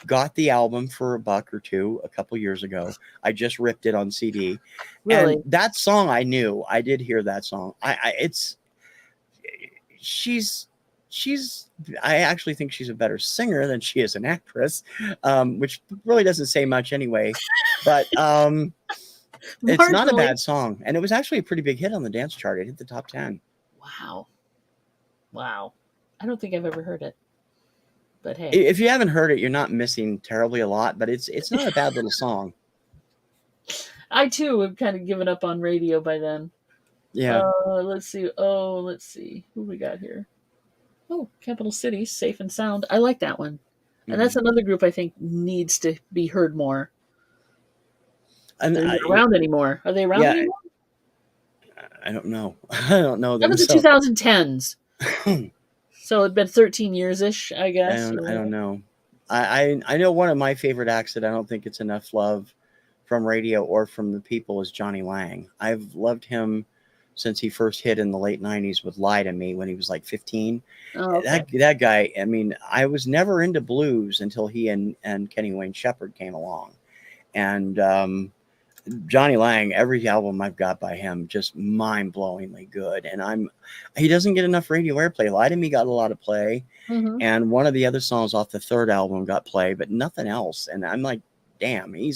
got the album for $1 or $2 a couple years ago. I just ripped it on CD, and Really? that song I knew. I did hear that song. It's she's I actually think she's a better singer than she is an actress, which really doesn't say much anyway. But it's not a Marginally. bad song, and it was actually a pretty big hit on the dance chart. It hit the top 10. Wow. Wow. I don't think I've ever heard it. But hey. If you haven't heard it, you're not missing terribly a lot, but it's not a bad little song. I too have kind of given up on radio by then. Yeah. Let's see. Oh, let's see. Who we got here? Oh, Capital City, Safe and Sound. I like that one. And that's another group I think needs to be heard more. And They're not around anymore. Are they around anymore? I don't know. I don't know That them. was the 2010s. So it'd been 13 years ish, I guess. I don't know. I know one of my favorite acts that I don't think it's enough love from radio or from the people is Johnny Lang. I've loved him since he first hit in the late 90s with Lie to Me when he was like 15. Oh, okay. That guy, I mean, I was never into blues until he and Kenny Wayne Shepherd came along. And Johnny Lang, every album I've got by him, just mind-blowingly good. And he doesn't get enough radio airplay. Lie to Me got a lot of play. Mm-hmm. And one of the other songs off the third album got play, but nothing else. And I'm like, damn, he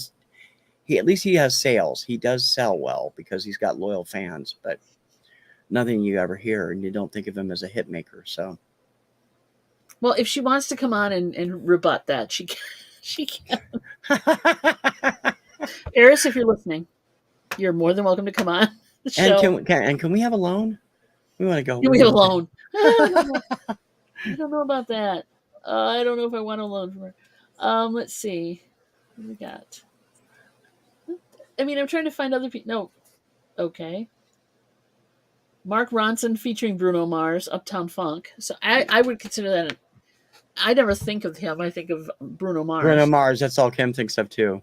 at least he has sales. He does sell well because he's got loyal fans, but nothing you ever hear, and you don't think of him as a hit maker. So, well, if she wants to come on and rebut that, she can. She can. Eris, if you're listening, you're more than welcome to come on the show. And can we have a loan? We want to go. Can we have a loan? I don't know about that. I don't know if I want a loan from her. Let's see. What do we got? I mean, I'm trying to find other people. No. Okay. Mark Ronson featuring Bruno Mars, Uptown Funk. So I would consider that. I never think of him. I think of Bruno Mars. Bruno Mars. That's all Kim thinks of too.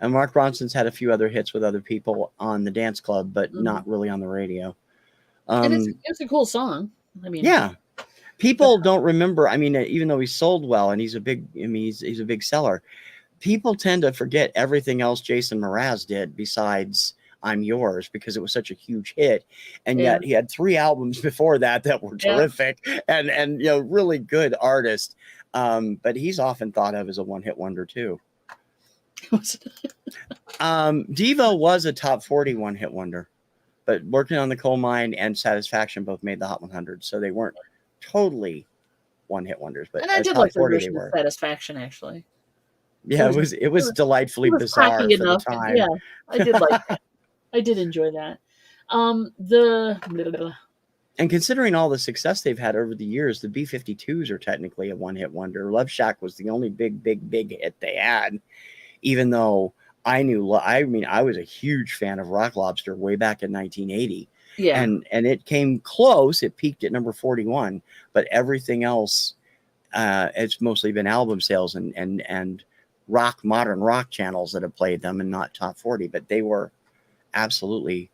And Mark Ronson's had a few other hits with other people on the dance club, but not really on the radio. And it's a cool song. I mean, yeah. People don't remember. I mean, even though he sold well and he's a big seller, people tend to forget everything else Jason Mraz did besides I'm Yours because it was such a huge hit. And yet he had 3 albums before that were terrific and really good artist. But he's often thought of as a one-hit wonder too. Devo was a top 40 one-hit wonder, but Working on the Coal Mine and Satisfaction both made the Hot 100, so they weren't totally one-hit wonders. But and I did like the version of Satisfaction, actually. Yeah, it was delightfully bizarre for the time. Yeah, I did like that. I did enjoy that. And considering all the success they've had over the years, the B-52s are technically a one-hit wonder. Love Shack was the only big hit they had. Even though I was a huge fan of Rock Lobster way back in 1980. Yeah. And it came close. It peaked at number 41, but everything else, it's mostly been album sales and modern rock channels that have played them and not top 40, but they were absolutely,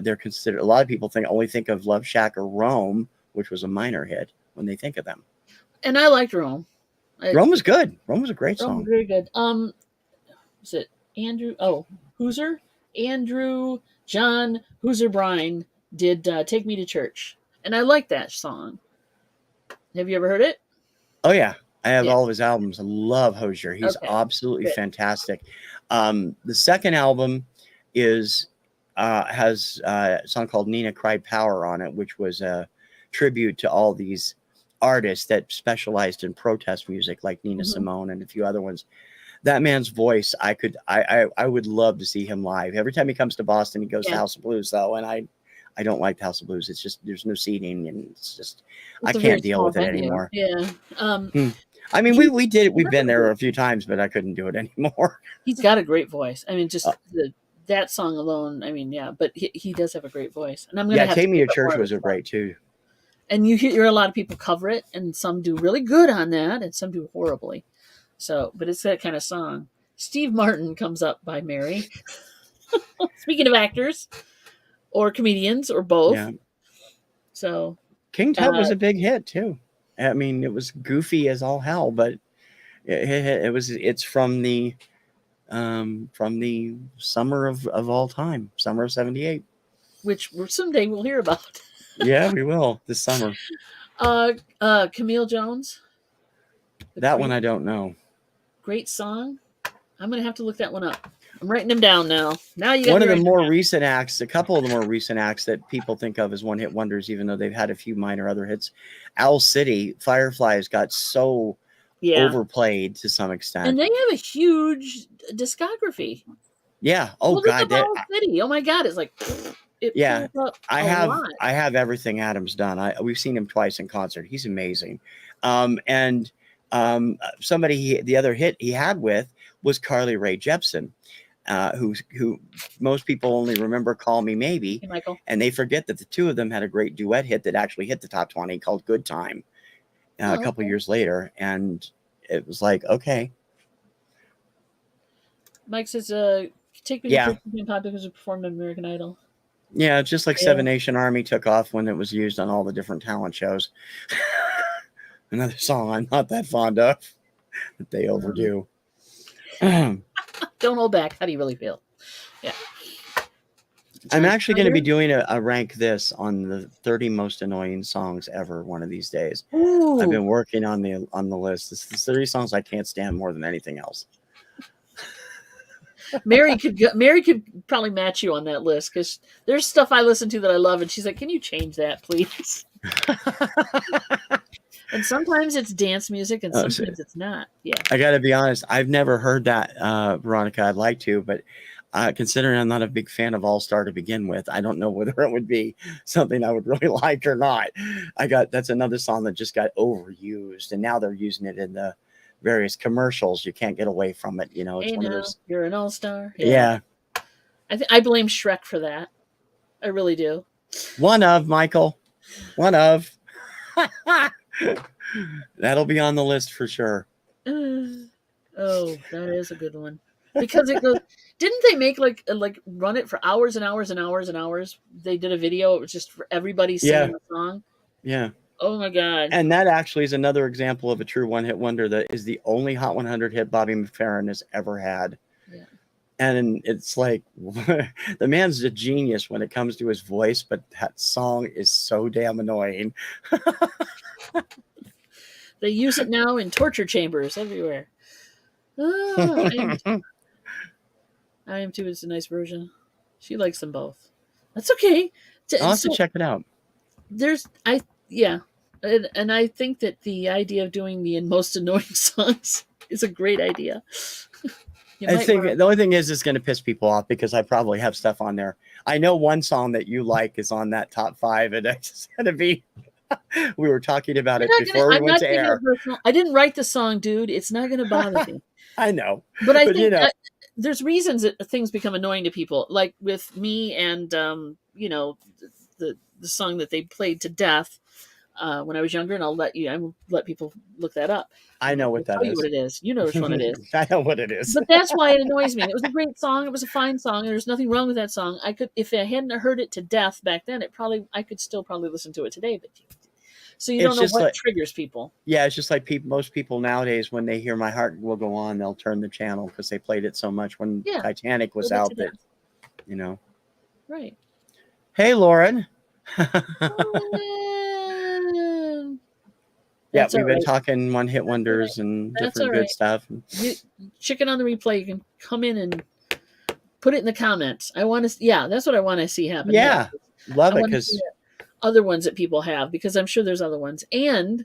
they're considered, a lot of people only think of Love Shack or Rome, which was a minor hit when they think of them. And I liked Rome. Rome was good. Rome was a great song. Very good. Was it Andrew? Oh, Hooser? Andrew John Hooser Brine did Take Me to Church. And I like that song. Have you ever heard it? Oh yeah, I have Yeah. all of his albums. I love Hosier. He's Okay. absolutely Good. fantastic. The second album is has a song called Nina Cried Power on it, which was a tribute to all these artists that specialized in protest music, like Nina Mhm. Simone and a few other ones. That man's voice, I would love to see him live. Every time he comes to Boston, he goes to Yeah. House of Blues though, and I don't like the House of Blues. It's just there's no seating, and it's just I It's a very can't deal small with it venue. anymore. Yeah. I mean, He we did it. We've been another there great a few times, but I couldn't do it anymore. he's got a great voice. I mean, Uh, just that song alone, I mean, yeah, but he does have a great voice. And I'm gonna yeah, have to Take Me pick to up more Church of his was a stuff. great too. And you hear a lot of people cover it, and some do really good on that, and some do horribly. So, but it's that kind of song. Steve Martin comes up by Mary. Speaking of actors or comedians or both. Yeah, So, King Tut uh, was a big hit too. I mean, it was goofy as all hell, but it's from the summer of all time, summer of '78. which someday we'll hear about. Yeah, we will this summer. Camille Jones, The That one Creep, I don't know. great song. I'm gonna have to look that one up. I'm writing them down now. Now you got One me of the writing them more down. recent acts, a couple of the more recent acts that people think of as one hit wonders, even though they've had a few minor other hits. Owl City, Fireflies got so Yeah, overplayed to some and extent. they have a huge discography. Yeah. Oh Well, look God. up Owl City. Oh my God, it's like it Yeah. pulls up a lot. I have everything Adam's done. We've seen him twice in concert. He's amazing. And the other hit he had with was Carly Rae Jepsen, who most people only remember "Call Me Maybe," Hey, Michael. and they forget that the two of them had a great duet hit that actually hit the top 20 called "Good Time" a Oh, couple okay. years later, and it was like, okay, Mike says, "Take Me to yeah, Church" became popular because it performed on American Idol. yeah, just like Yeah. Seven Nation Army took off when it was used on all the different talent shows. Another song I'm not that fond of that they overdo. Don't hold back. How do you really feel? Yeah. I'm John actually going to Schneider. be doing a rank this on the 30 most annoying songs ever one of these days. I've Ooh, been working on the list. It's 30 songs I can't stand more than anything else. Mary could probably match you on that list because there's stuff I listen to that I love, and she's like, "Can you change that, please?" And sometimes it's dance music, and So sometimes it's not. Yeah. I got to be honest. I've never heard that, Veronica. I'd like to, but considering I'm not a big fan of All Star to begin with, I don't know whether it would be something I would really like or not. That's another song that just got overused, and now they're using it in the various commercials. You can't get away from it. You know, it's Hey, one of now those. you're an all-star. Yeah. Yeah, I blame Shrek for that. I really do. one of Michael, one of. That'll be on the list for sure. Oh, that is a good one. Because it goes. Didn't they make like run it for hours and hours and hours and hours? They did a video. It was just for everybody Yeah, singing the song. yeah. Oh my god. And that actually is another example of a true one-hit wonder that is the only Hot 100 hit Bobby McFerrin has ever had. Yeah. And it's like the man's a genius when it comes to his voice, but that song is so damn annoying. They use it now in torture chambers everywhere. Ah, I am too. It's a nice version. She likes them both. That's okay. I'll have to So check it out. yeah, and I think that the idea of doing the most annoying songs is a great idea. You I might think want the only thing is it's going to piss people off because I probably have stuff on there. I know one song that you like is on that top 5, and it's going to be. We were talking about it before we I'm went not to taking air. it personal. I didn't write the song, dude. It's not gonna bother me. I know, But I but you think know, there's reasons that things become annoying to people. Like with me and the song that they played to death when I was younger, and I will let people look that up. I know what I'll that tell you what is. it is. You know which one it is. I know what it is. But that's why it annoys me. It was a great song. It was a fine song. And there's nothing wrong with that song. I could, if I hadn't heard it to death back then, I could still probably listen to it today. But so you don't It's know just what like, triggers people. yeah, it's just like most people nowadays, when they hear My Heart Will Go On, they'll turn the channel because they played it so much when Yeah, Titanic was heard it to out that, death. you know. Right. Hey, Lauren. Oh, Yeah, That's we've all been right. talking one-hit wonders and That's different all good right. stuff. You, chicken on the replay, you can come in and put it in the comments. I want to, yeah, that's what I want to see happen here. Yeah, love I it want to see because other ones that people have because I'm sure there's other ones. And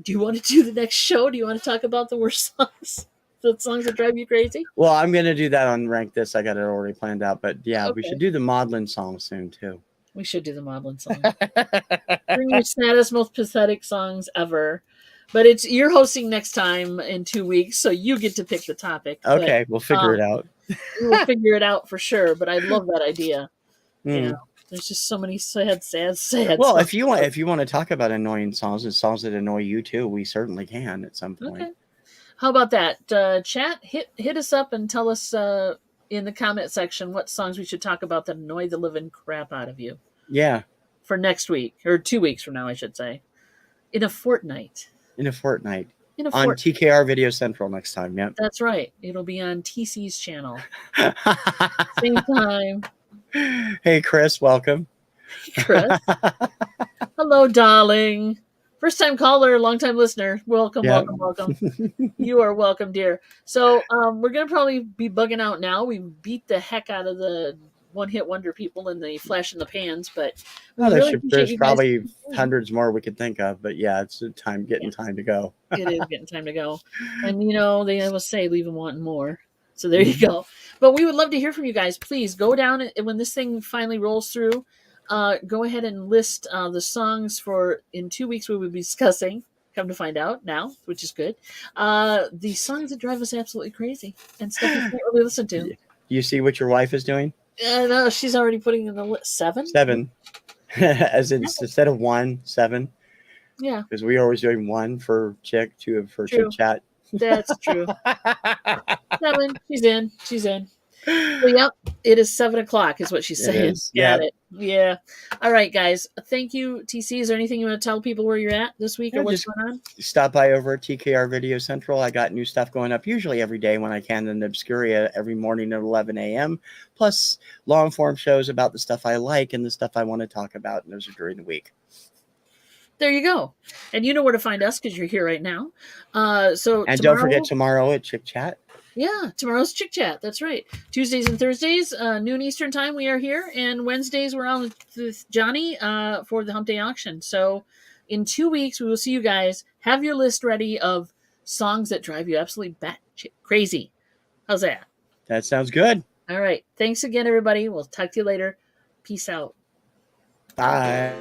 do you want to do the next show? Do you want to talk about the worst songs? The songs that drive you crazy? well, I'm gonna do that on Rank This. I got it already planned out, but yeah, we should Okay. do the Maudlin song soon too. We should do the Moblin song. Bring your saddest, most pathetic songs ever. But you're hosting next time in 2 weeks, so you get to pick the topic. But Okay, we'll figure it out. we will figure it out for sure. But I love that idea. You know, Mm. there's just so many sad Well, songs. if you want to talk about annoying songs and songs that annoy you too, we certainly can at some point. Okay. How about that? Chat, hit us up and tell us in the comment section what songs we should talk about that annoy the living crap out of you Yeah, for next week or 2 weeks from now, I should say. In a fortnight. in a fortnight In a on fort. TKR VideoCentral next time. Yep. That's right. It'll be on TC's channel. Same time. Hey, Chris, welcome. Chris. Hello, darling. First time caller, long time listener. Welcome, Yep. welcome. You are welcome, dear. So we're gonna probably be bugging out now. We beat the heck out of the one-hit wonder people in the flash in the pans, but we Well, really appreciate there's you guys. probably hundreds more we could think of, but yeah, it's getting time to go. It is getting time to go. And you know, they always say leave them wanting more. So there you go. But we would love to hear from you guys. Please go down and when this thing finally rolls through, go ahead and list the songs for in 2 weeks we will be discussing. Come to find out now, which is good. The songs that drive us absolutely crazy and stuff we can't really listen to. You see what your wife is doing? No, she's already putting in the list. 7? 7. As in, instead of 1, 7. Yeah. Because we are always doing 1 for chick, 2 for True. chit chat. That's true. 7. She's in. She's in. Well, yep. It is 7:00 is what she's saying. Yeah. Got it. Yeah. All right, guys. Thank you, TC. Is there anything you want to tell people where you're at this week or what's going on? Stop by over at TKR VideoCentral. I got new stuff going up usually every day when I can in Obscuria every morning at 11 a.m. Plus long form shows about the stuff I like and the stuff I want to talk about. And those are during the week. There you go. And you know where to find us because you're here right now. And don't forget tomorrow at Chick Chat. Yeah, tomorrow's Chick Chat. That's right. Tuesdays and Thursdays, noon Eastern time, we are here. And Wednesdays, we're on with Johnny for the Hump Day Auction. So in 2 weeks, we will see you guys. Have your list ready of songs that drive you absolutely batshit crazy. How's that? That sounds good. All right. Thanks again, everybody. We'll talk to you later. Peace out. Bye.